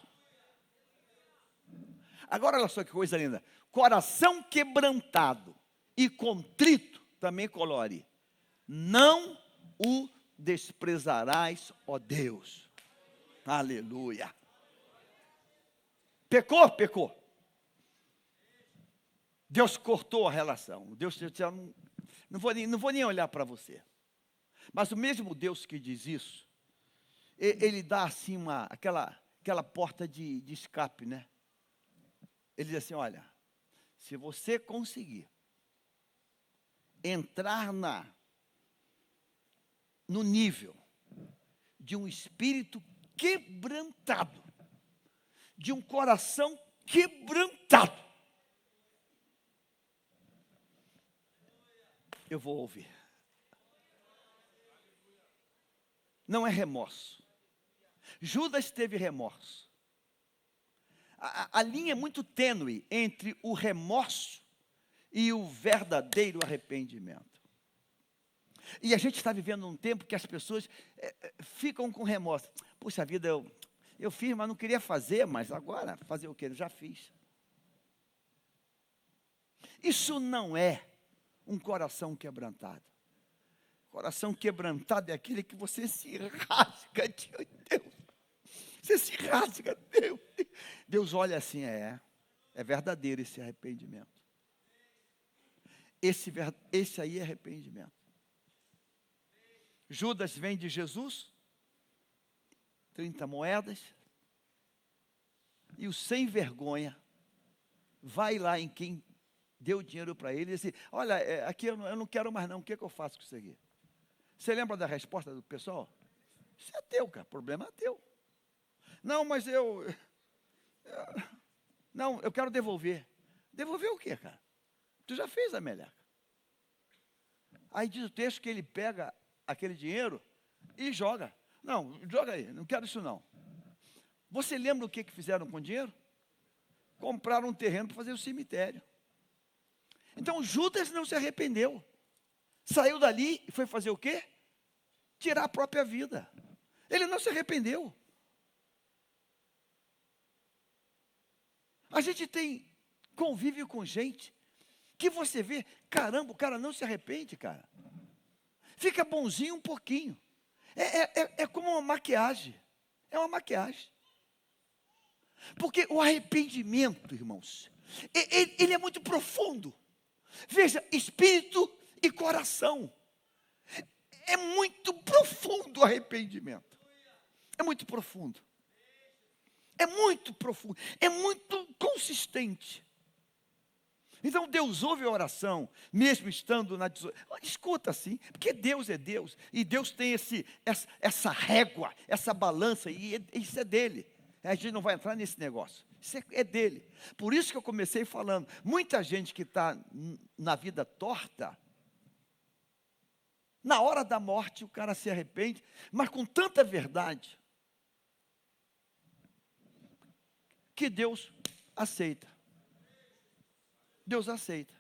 Agora, olha só que coisa linda. Coração quebrantado e contrito, também colore. Não o desprezarás, ó Deus. Aleluia. Pecou. Deus cortou a relação. Deus disse, não vou nem olhar para você. Mas o mesmo Deus que diz isso, ele dá assim aquela porta de escape, né? Ele diz assim, olha, se você conseguir entrar no nível de um espírito quebrantado, de um coração quebrantado, eu vou ouvir. Não é remorso. Judas teve remorso. A linha é muito tênue entre o remorso e o verdadeiro arrependimento. E a gente está vivendo um tempo que as pessoas ficam com remorso. Puxa vida, eu fiz, mas não queria fazer, mas agora fazer o quê? Eu já fiz. Isso não é um coração quebrantado. Coração quebrantado é aquele que você se rasga de Deus. Você se rasga, Deus. Deus olha assim, é verdadeiro esse arrependimento. Esse aí é arrependimento. Judas vem de Jesus, 30 moedas, e o sem vergonha vai lá em quem deu dinheiro para ele e diz assim, olha, aqui eu não quero mais não, o que eu faço com isso aqui? Você lembra da resposta do pessoal? Isso é teu, cara, o problema é teu. Não, mas eu quero devolver. Devolver o quê, cara? Tu já fez a meleca. Aí diz o texto que ele pega aquele dinheiro e joga. Não, joga aí, não quero isso não. Você lembra o que fizeram com o dinheiro? Compraram um terreno para fazer o cemitério. Então Judas não se arrependeu. Saiu dali e foi fazer o quê? Tirar a própria vida. Ele não se arrependeu. A gente tem convívio com gente que você vê, caramba, o cara não se arrepende, cara. Fica bonzinho um pouquinho. É como uma maquiagem. É uma maquiagem. Porque o arrependimento, irmãos, ele é muito profundo. Veja, espírito e coração. É muito profundo o arrependimento. É muito profundo. É muito profundo. É muito consistente. Então Deus ouve a oração, mesmo estando na escuta assim, porque Deus é Deus, e Deus tem essa régua, essa balança, e isso é dele. A gente não vai entrar nesse negócio, isso é dele. Por isso que eu comecei falando, muita gente que está na vida torta, na hora da morte o cara se arrepende, mas com tanta verdade, que Deus aceita. Deus aceita.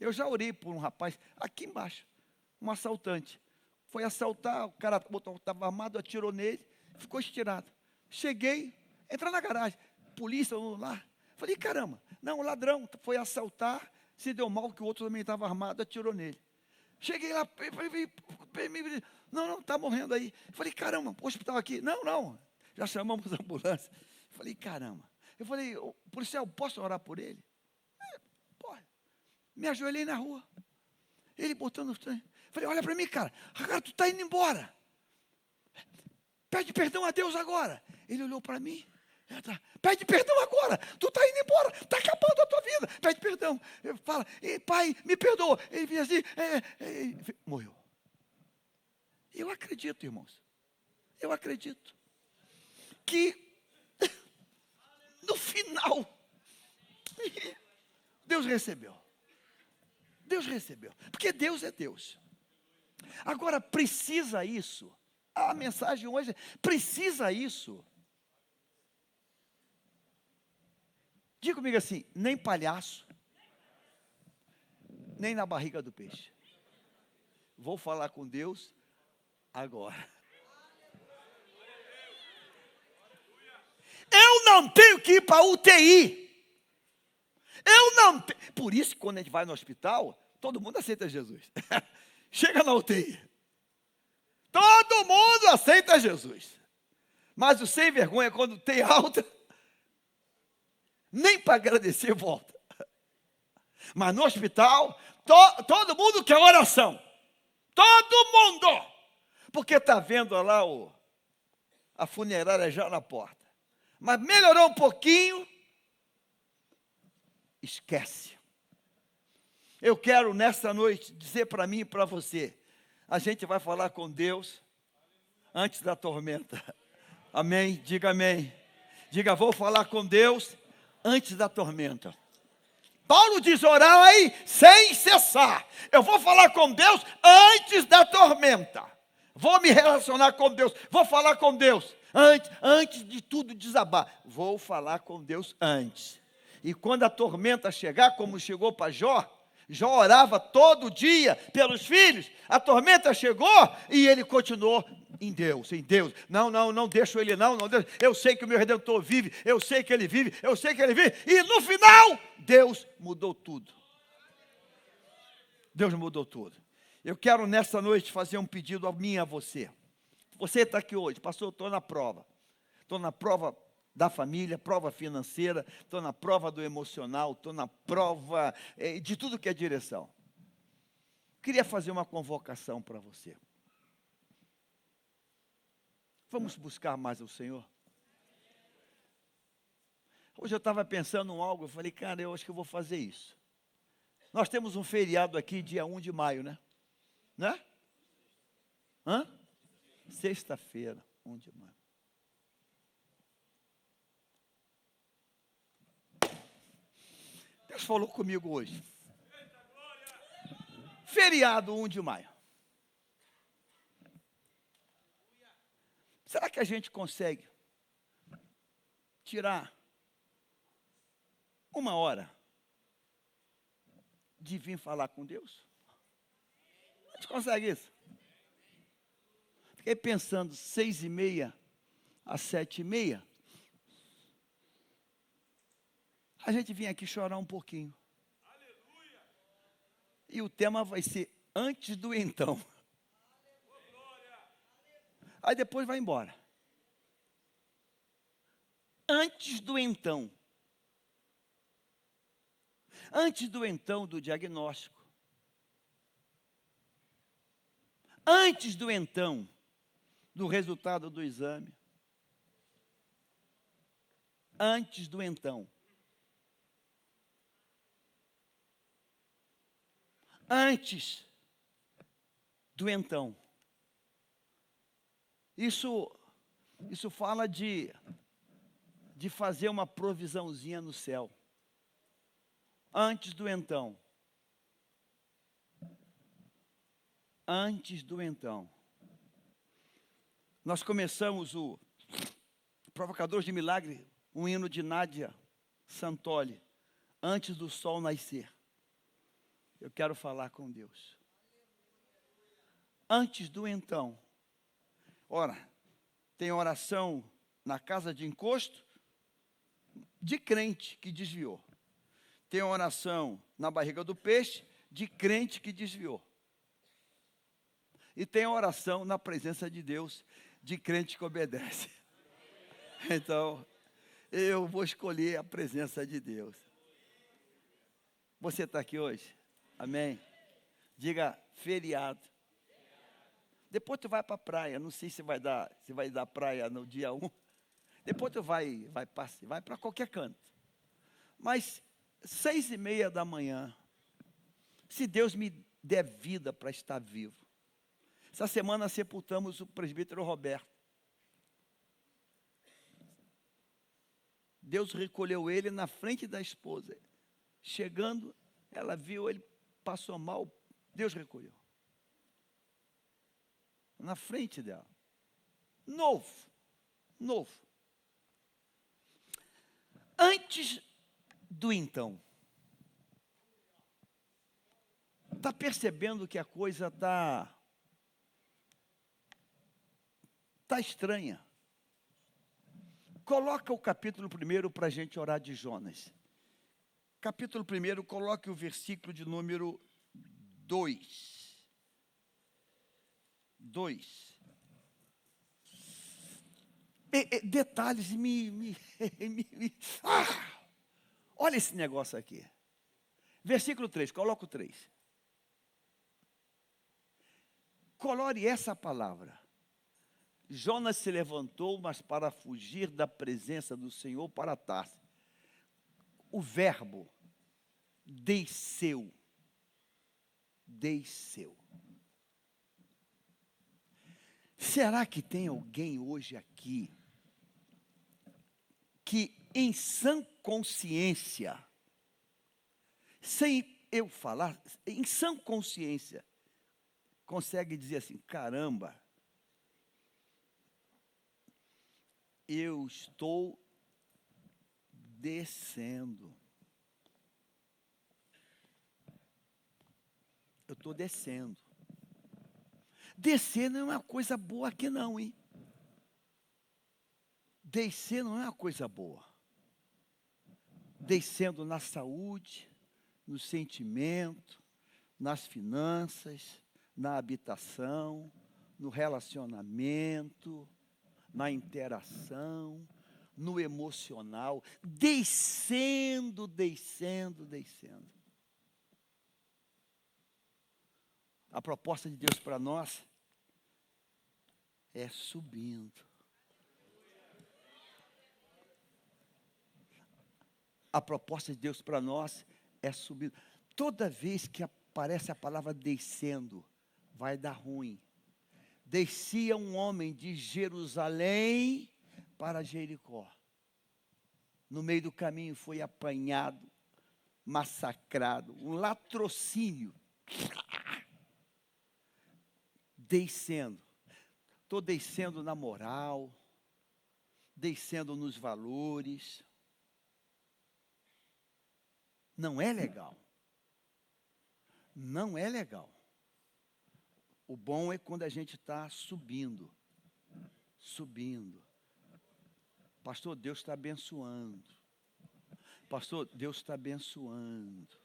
Eu já orei por um rapaz, aqui embaixo, um assaltante. Foi assaltar, o cara estava armado, atirou nele, ficou estirado. Cheguei, entra na garagem, polícia lá. Falei, caramba, não, o ladrão foi assaltar, se deu mal que o outro também estava armado, atirou nele. Cheguei lá, não, está morrendo aí. Falei, caramba, o hospital aqui. Não, já chamamos a ambulância. Falei, caramba. Eu falei, policial, posso orar por ele? Me ajoelhei na rua. Ele botando o trem. Falei, olha para mim, cara. Agora tu está indo embora. Pede perdão a Deus agora. Ele olhou para mim. Pede perdão agora. Tu está indo embora. Está acabando a tua vida. Pede perdão. Ele fala, pai, me perdoa. Ele vinha assim. Morreu. Eu acredito, irmãos. Eu acredito. Que no final Deus recebeu. Deus recebeu, porque Deus é Deus. Agora, precisa isso. A mensagem hoje é, precisa isso. Diga comigo assim, nem palhaço, nem na barriga do peixe. Vou falar com Deus agora. Eu não tenho que ir para a UTI. Eu não tenho. Por isso que quando a gente vai no hospital, todo mundo aceita Jesus. Chega na UTI. Todo mundo aceita Jesus. Mas o sem vergonha, quando tem alta, nem para agradecer volta. Mas no hospital, todo mundo quer oração. Todo mundo. Porque está vendo lá a funerária já na porta. Mas melhorou um pouquinho, esquece. Eu quero nessa noite dizer para mim e para você, a gente vai falar com Deus antes da tormenta. Amém? Diga amém. Diga, vou falar com Deus antes da tormenta. Paulo diz, orai sem cessar. Eu vou falar com Deus antes da tormenta. Vou me relacionar com Deus. Vou falar com Deus antes de tudo desabar. Vou falar com Deus antes. E quando a tormenta chegar, como chegou para Jó orava todo dia pelos filhos. A tormenta chegou e ele continuou em Deus. Não deixo ele não deixo. Eu sei que o meu Redentor vive, eu sei que ele vive. E no final, Deus mudou tudo. Deus mudou tudo. Eu quero nessa noite fazer um pedido a mim e a você. Você está aqui hoje, pastor, eu estou na prova. Estou na prova da família, prova financeira, estou na prova do emocional, estou na prova de tudo que é direção. Queria fazer uma convocação para você. Vamos buscar mais o Senhor? Hoje eu estava pensando em algo, eu falei, cara, eu acho que eu vou fazer isso. Nós temos um feriado aqui, dia 1 de maio, né? Sexta-feira, 1 de maio. Deus falou comigo hoje. Feriado 1 de maio. Será que a gente consegue tirar 1 hora de vir falar com Deus? A gente consegue isso? Fiquei pensando, 6h30 às 7h30, a gente vinha aqui chorar um pouquinho. E o tema vai ser antes do então. Aí depois vai embora. Antes do então. Antes do então do diagnóstico. Antes do então do resultado do exame. Antes do então. Antes do então. Isso fala de fazer uma provisãozinha no céu. Antes do então. Antes do então. Nós começamos o Provocadores de Milagre, um hino de Nádia Santoli, antes do sol nascer. Eu quero falar com Deus. Antes do então. Ora, tem oração na casa de encosto de crente que desviou. Tem oração na barriga do peixe de crente que desviou. E tem oração na presença de Deus de crente que obedece. Então, eu vou escolher a presença de Deus. Você está aqui hoje? Amém? Diga feriado. Depois tu vai para a praia. Não sei se vai dar praia no dia 1. Depois tu vai para qualquer canto. Mas 6h30 da manhã, se Deus me der vida para estar vivo. Essa semana sepultamos o presbítero Roberto. Deus recolheu ele na frente da esposa. Chegando, ela viu, ele passou mal, Deus recolheu. Na frente dela. Novo. Antes do então. Está percebendo que a coisa está estranha? Coloca o capítulo 1 para a gente orar de Jonas. Capítulo 1, coloque o versículo de número 2. Detalhes, olha esse negócio aqui. Versículo 3, coloca o 3. Colore essa palavra. Jonas se levantou, mas para fugir da presença do Senhor para Tarsis. O verbo desceu. Será que tem alguém hoje aqui que em sã consciência, sem eu falar, em sã consciência, consegue dizer assim, caramba, eu estou descendo. Eu estou descendo. Descer não é uma coisa boa aqui não, hein? Descer não é uma coisa boa. Descendo na saúde, no sentimento, nas finanças, na habitação, no relacionamento, na interação, no emocional, descendo. A proposta de Deus para nós é subindo. A proposta de Deus para nós é subindo. Toda vez que aparece a palavra descendo, vai dar ruim. Descia um homem de Jerusalém para Jericó. No meio do caminho foi apanhado, massacrado, um latrocínio. descendo. Estou descendo na moral, descendo nos valores. Não é legal. Não é legal. O bom é quando a gente está subindo. Subindo. Pastor, Deus está abençoando. Pastor, Deus está abençoando.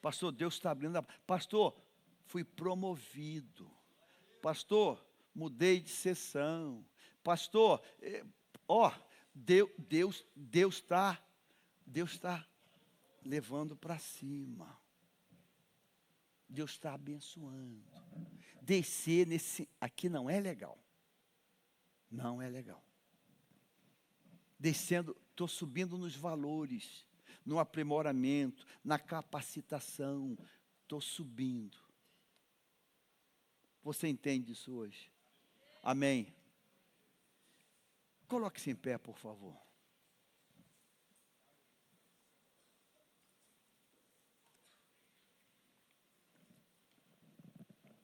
Pastor, Deus está abrindo a... Pastor, fui promovido. Pastor, mudei de sessão. Pastor, Deus está levando para cima. Deus está abençoando. Descer nesse... Aqui não é legal. Não é legal. Descendo, estou subindo nos valores, no aprimoramento, na capacitação. Estou subindo. Você entende isso hoje? Amém. Coloque-se em pé, por favor.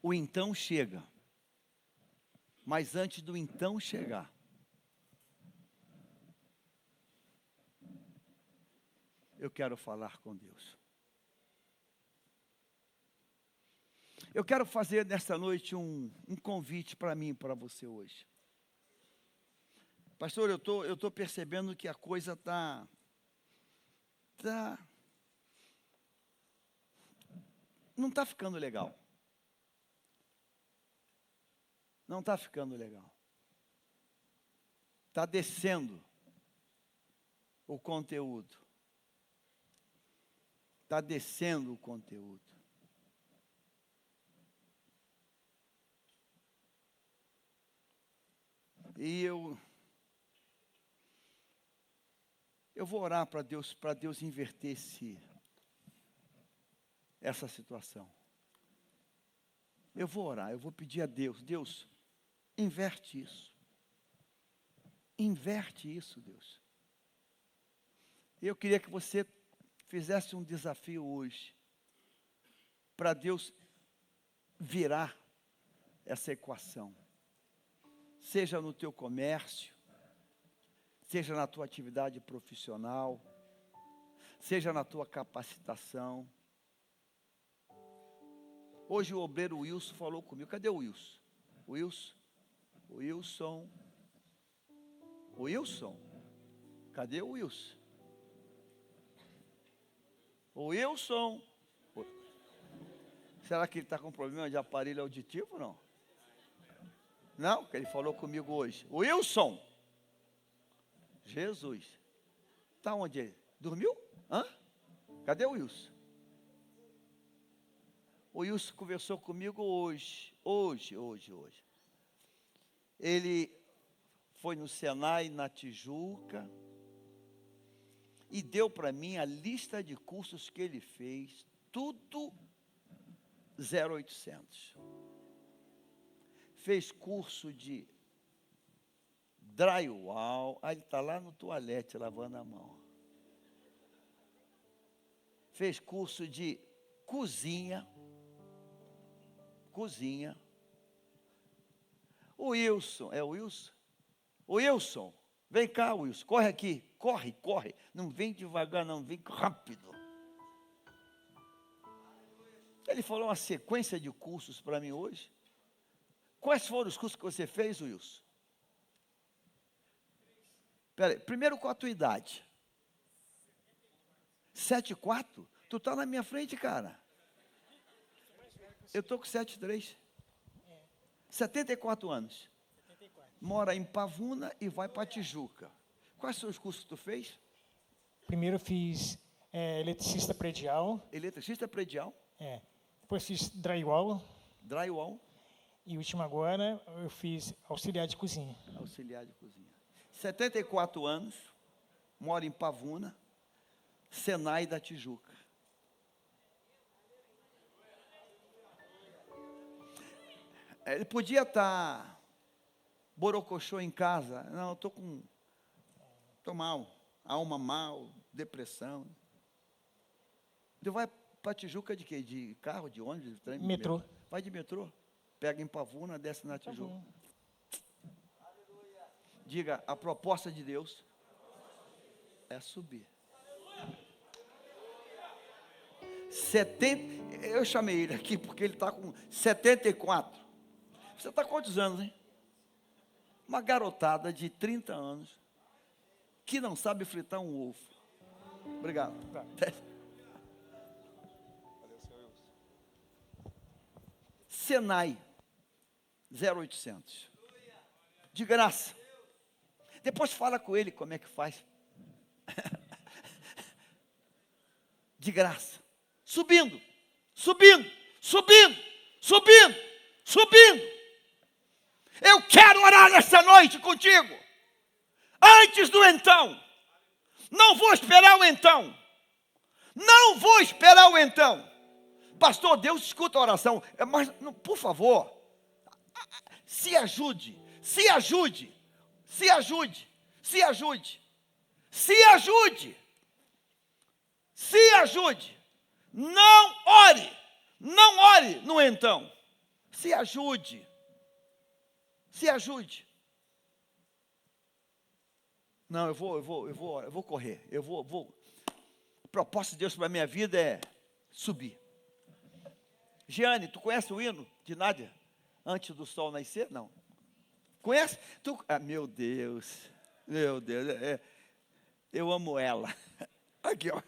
O então chega. Mas antes do então chegar, eu quero falar com Deus. Eu quero fazer nesta noite um convite para mim, para você hoje. Pastor, eu tô percebendo que a coisa não está ficando legal. Não está ficando legal. Está descendo o conteúdo. Está descendo o conteúdo. E eu vou orar para Deus inverter essa situação. Eu vou orar, eu vou pedir a Deus, Deus, inverte isso. Inverte isso, Deus. Eu queria que você fizesse um desafio hoje, para Deus virar essa equação. Seja no teu comércio, seja na tua atividade profissional, seja na tua capacitação. Hoje o obreiro Wilson falou comigo. Cadê o Wilson? Wilson? Cadê o Wilson? Wilson. Será que ele está com problema de aparelho auditivo ou não? Não, que ele falou comigo hoje. Wilson. Jesus. Está onde ele? Dormiu? Hã? Cadê o Wilson? O Wilson conversou comigo hoje. Ele foi no Senai, na Tijuca, e deu para mim a lista de cursos que ele fez, tudo 0800. Fez curso de drywall, ele está lá no toalete lavando a mão. Fez curso de cozinha. O Wilson, é o Wilson? O Wilson, vem cá, Wilson, corre aqui, corre. Não vem devagar, não, vem rápido. Ele falou uma sequência de cursos para mim hoje. Quais foram os cursos que você fez, Wilson? Espera aí, primeiro, qual a tua idade? 7,4? Tu está na minha frente, cara. Eu estou com 7,3. 74 anos. Mora em Pavuna e vai para Tijuca. Quais são os cursos que tu fez? Primeiro eu fiz eletricista predial. Eletricista predial? Depois fiz drywall. Drywall. E último agora eu fiz auxiliar de cozinha. Auxiliar de cozinha. 74 anos, mora em Pavuna, Senai da Tijuca. Ele podia estar borocochô em casa. Não, estou mal, alma mal, depressão. Tu vai para Tijuca de quê? De carro, de ônibus, de trem? Metrô. Vai de metrô? Pega em Pavuna, desce na Tijuca. Diga, a proposta de Deus é subir. 70, eu chamei ele aqui porque ele está com 74. Você está com quantos anos, hein? Uma garotada de 30 anos que não sabe fritar um ovo. Obrigado. Senai 0800. De graça. Depois fala com ele como é que faz. De graça. Subindo, subindo, subindo, subindo, subindo. Eu quero orar nessa noite contigo. Antes do então. Não vou esperar o então. Não vou esperar o então. Pastor, Deus escuta a oração. Mas, por favor, se ajude. Se ajude. Se ajude. Se ajude. Se ajude. Se ajude. Não ore. Não ore no então. Se ajude. Se ajude. Não, eu vou correr. Eu vou. A proposta de Deus para a minha vida é subir. Giane, tu conhece o hino de Nádia? Antes do sol nascer? Não. Conhece? Meu Deus. Meu Deus. Eu amo ela. Aqui, ó.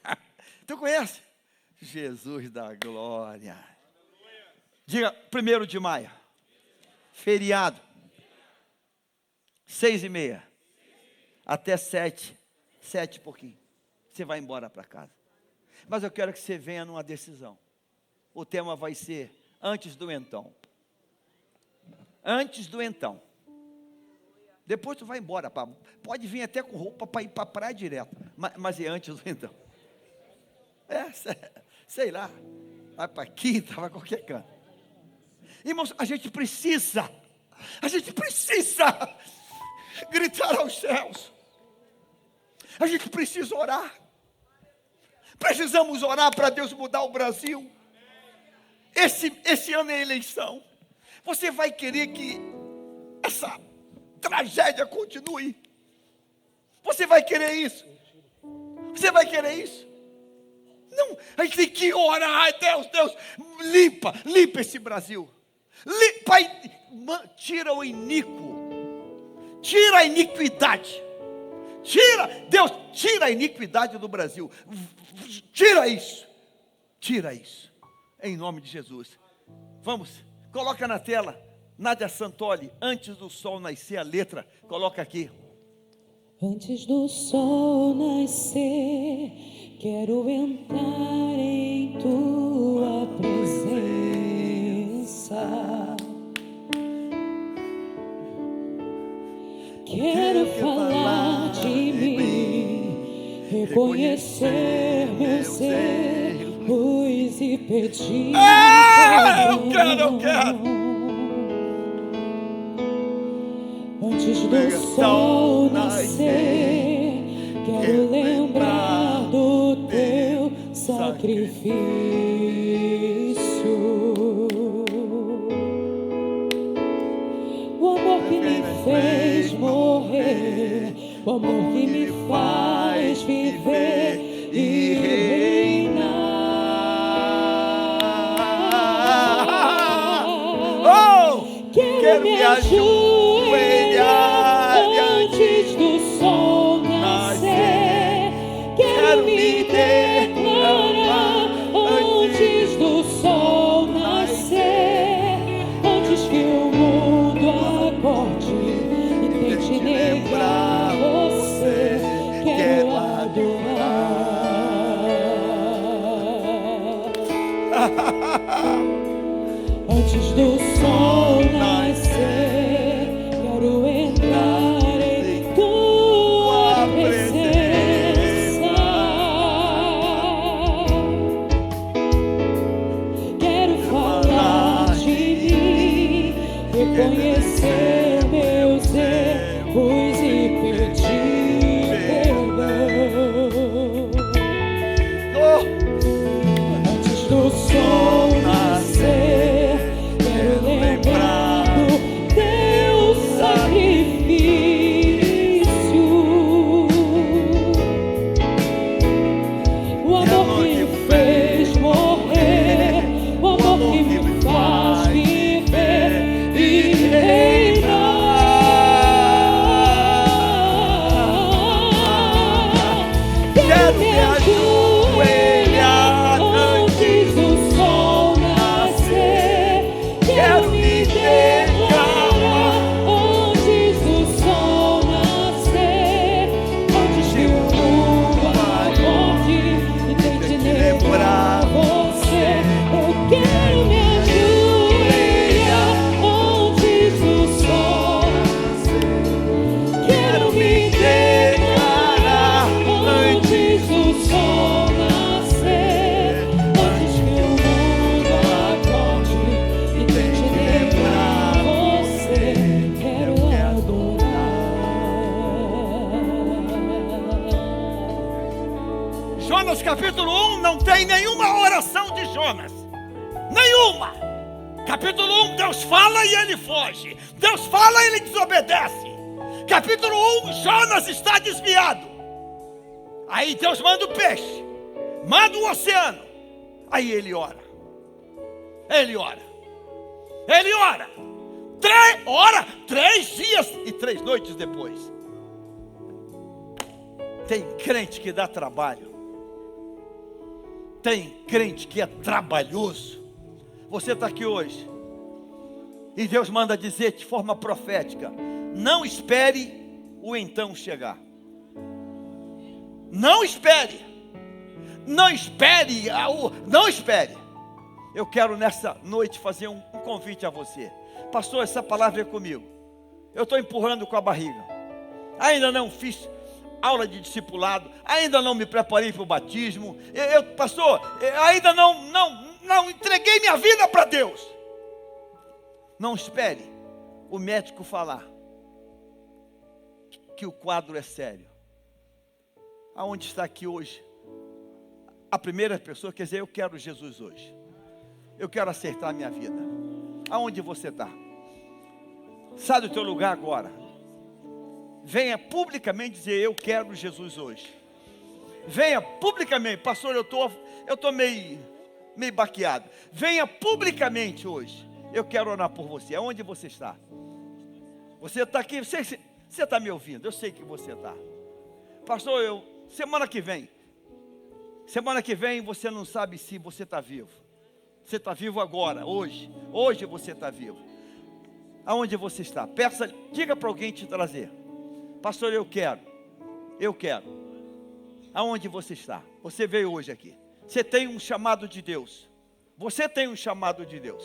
Tu conhece? Jesus da glória. Diga, 1º de maio. Feriado. 6:30. Até 7. 7 e pouquinho. Você vai embora para casa. Mas eu quero que você venha numa decisão. O tema vai ser antes do então. Antes do então. Depois tu vai embora. Pode vir até com roupa para ir para a praia direto. Mas é antes do então. Sei lá. Vai para quinta, vai para qualquer canto. Irmãos, a gente precisa gritar aos céus. A gente precisa orar. Precisamos orar para Deus mudar o Brasil. Esse ano é eleição. Você vai querer que essa tragédia continue? Você vai querer isso? Você vai querer isso? Não, a gente tem que orar. Ai, Deus, limpa esse Brasil. Pai, tira o iníquo. Tira a iniquidade. Deus, tira a iniquidade do Brasil. Tira isso. Tira isso. Em nome de Jesus. Vamos, coloca na tela. Nádia Santoli, antes do sol nascer, a letra. Coloca aqui. Antes do sol nascer, quero entrar em tua presença. Quero falar de mim, reconhecer meus erros e pedir Eu quero. Antes do sol nascer, quero lembrar do teu sacrifício. O amor que me fez morrer, o amor que me faz viver e reinar. Quero me ajoelhar antes do sol nascer. Quero me declarar antes do sol nascer. Antes que o mundo acorde e tente negar você, quero adorar. Antes do sol nascer, quero entrar em tua presença. Quero falar de mim, reconhecer meus erros e pedir perdão. Antes do sol nascer, quero lembrar nenhuma. Capítulo 1, Deus fala e ele foge. Deus fala e ele desobedece. Capítulo 1, Jonas está desviado. Aí Deus manda o peixe, manda o oceano. Aí ele ora. Ele ora. Ele ora. 3 dias e 3 noites depois. Tem crente que dá trabalho. Tem crente que é trabalhoso. Você está aqui hoje e Deus manda dizer de forma profética: não espere o então chegar. Não espere. Não espere. Não espere. Eu quero nessa noite fazer um convite a você. Pastor, essa palavra é comigo. Eu estou empurrando com a barriga. Ainda não fiz aula de discipulado. Ainda não me preparei para o batismo. Pastor, ainda não entreguei minha vida para Deus. Não espere o médico falar que o quadro é sério. Aonde está aqui hoje a primeira pessoa quer dizer: eu quero Jesus hoje. Eu quero acertar a minha vida. Aonde você está? Sai do teu lugar agora. Venha publicamente dizer: eu quero Jesus hoje. Venha publicamente. Pastor, eu estou meio baqueado. Venha publicamente hoje. Eu quero orar por você. Aonde você está? Você está aqui, você está me ouvindo? Eu sei que você está. Pastor, semana que vem você não sabe se você está vivo. Você está vivo agora, hoje você está vivo. Aonde você está? Diga para alguém te trazer. Pastor, eu quero. Aonde você está? Você veio hoje aqui. Você tem um chamado de Deus. Você tem um chamado de Deus.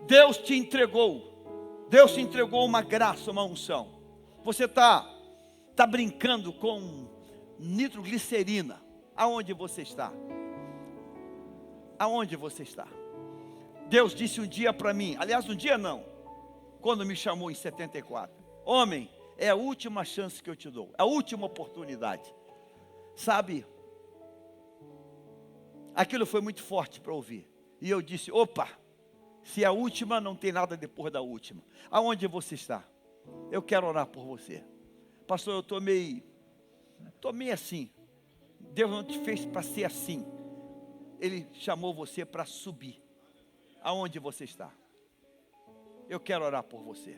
Deus te entregou uma graça, uma unção. Você está brincando com nitroglicerina. Aonde você está? Aonde você está? Deus disse um dia para mim, aliás, um dia não, quando me chamou em 74, homem, é a última chance que eu te dou, a última oportunidade. Sabe, aquilo foi muito forte para ouvir. E eu disse: opa, se é a última, não tem nada depois da última. Aonde você está? Eu quero orar por você. Pastor, eu estou meio assim. Deus não te fez para ser assim. Ele chamou você para subir. Aonde você está? Eu quero orar por você.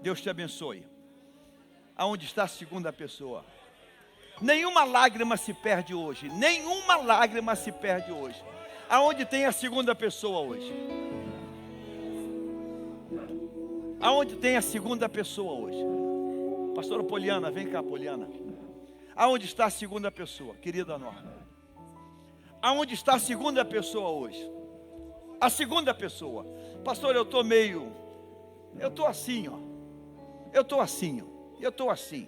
Deus te abençoe. Aonde está a segunda pessoa? Nenhuma lágrima se perde hoje. Nenhuma lágrima se perde hoje. Aonde tem a segunda pessoa hoje? Aonde tem a segunda pessoa hoje? Pastora Poliana, vem cá, Poliana. Aonde está a segunda pessoa, querida Norma? Aonde está a segunda pessoa hoje? A segunda pessoa. Pastor, eu estou assim, ó. Eu estou assim.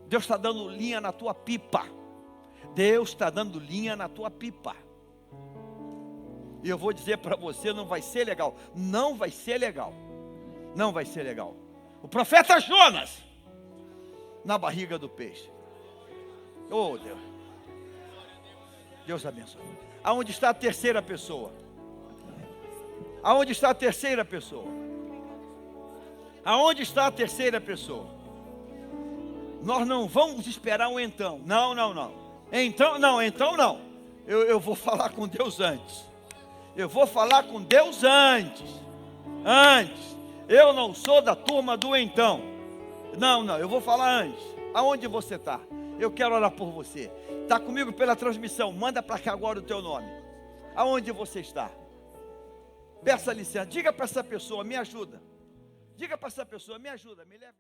Deus está dando linha na tua pipa. Deus está dando linha na tua pipa. E eu vou dizer para você, não vai ser legal. Não vai ser legal. Não vai ser legal. O profeta Jonas, na barriga do peixe. Oh, Deus. Deus abençoe. Aonde está a terceira pessoa? Aonde está a terceira pessoa? Aonde está a terceira pessoa? Nós não vamos esperar um então. Não. Então não. Eu vou falar com Deus antes. Antes. Eu não sou da turma do então. Não, eu vou falar antes. Aonde você está? Eu quero orar por você. Está comigo pela transmissão? Manda para cá agora o teu nome. Aonde você está? Peça licença. Diga para essa pessoa, me ajuda. Me leve.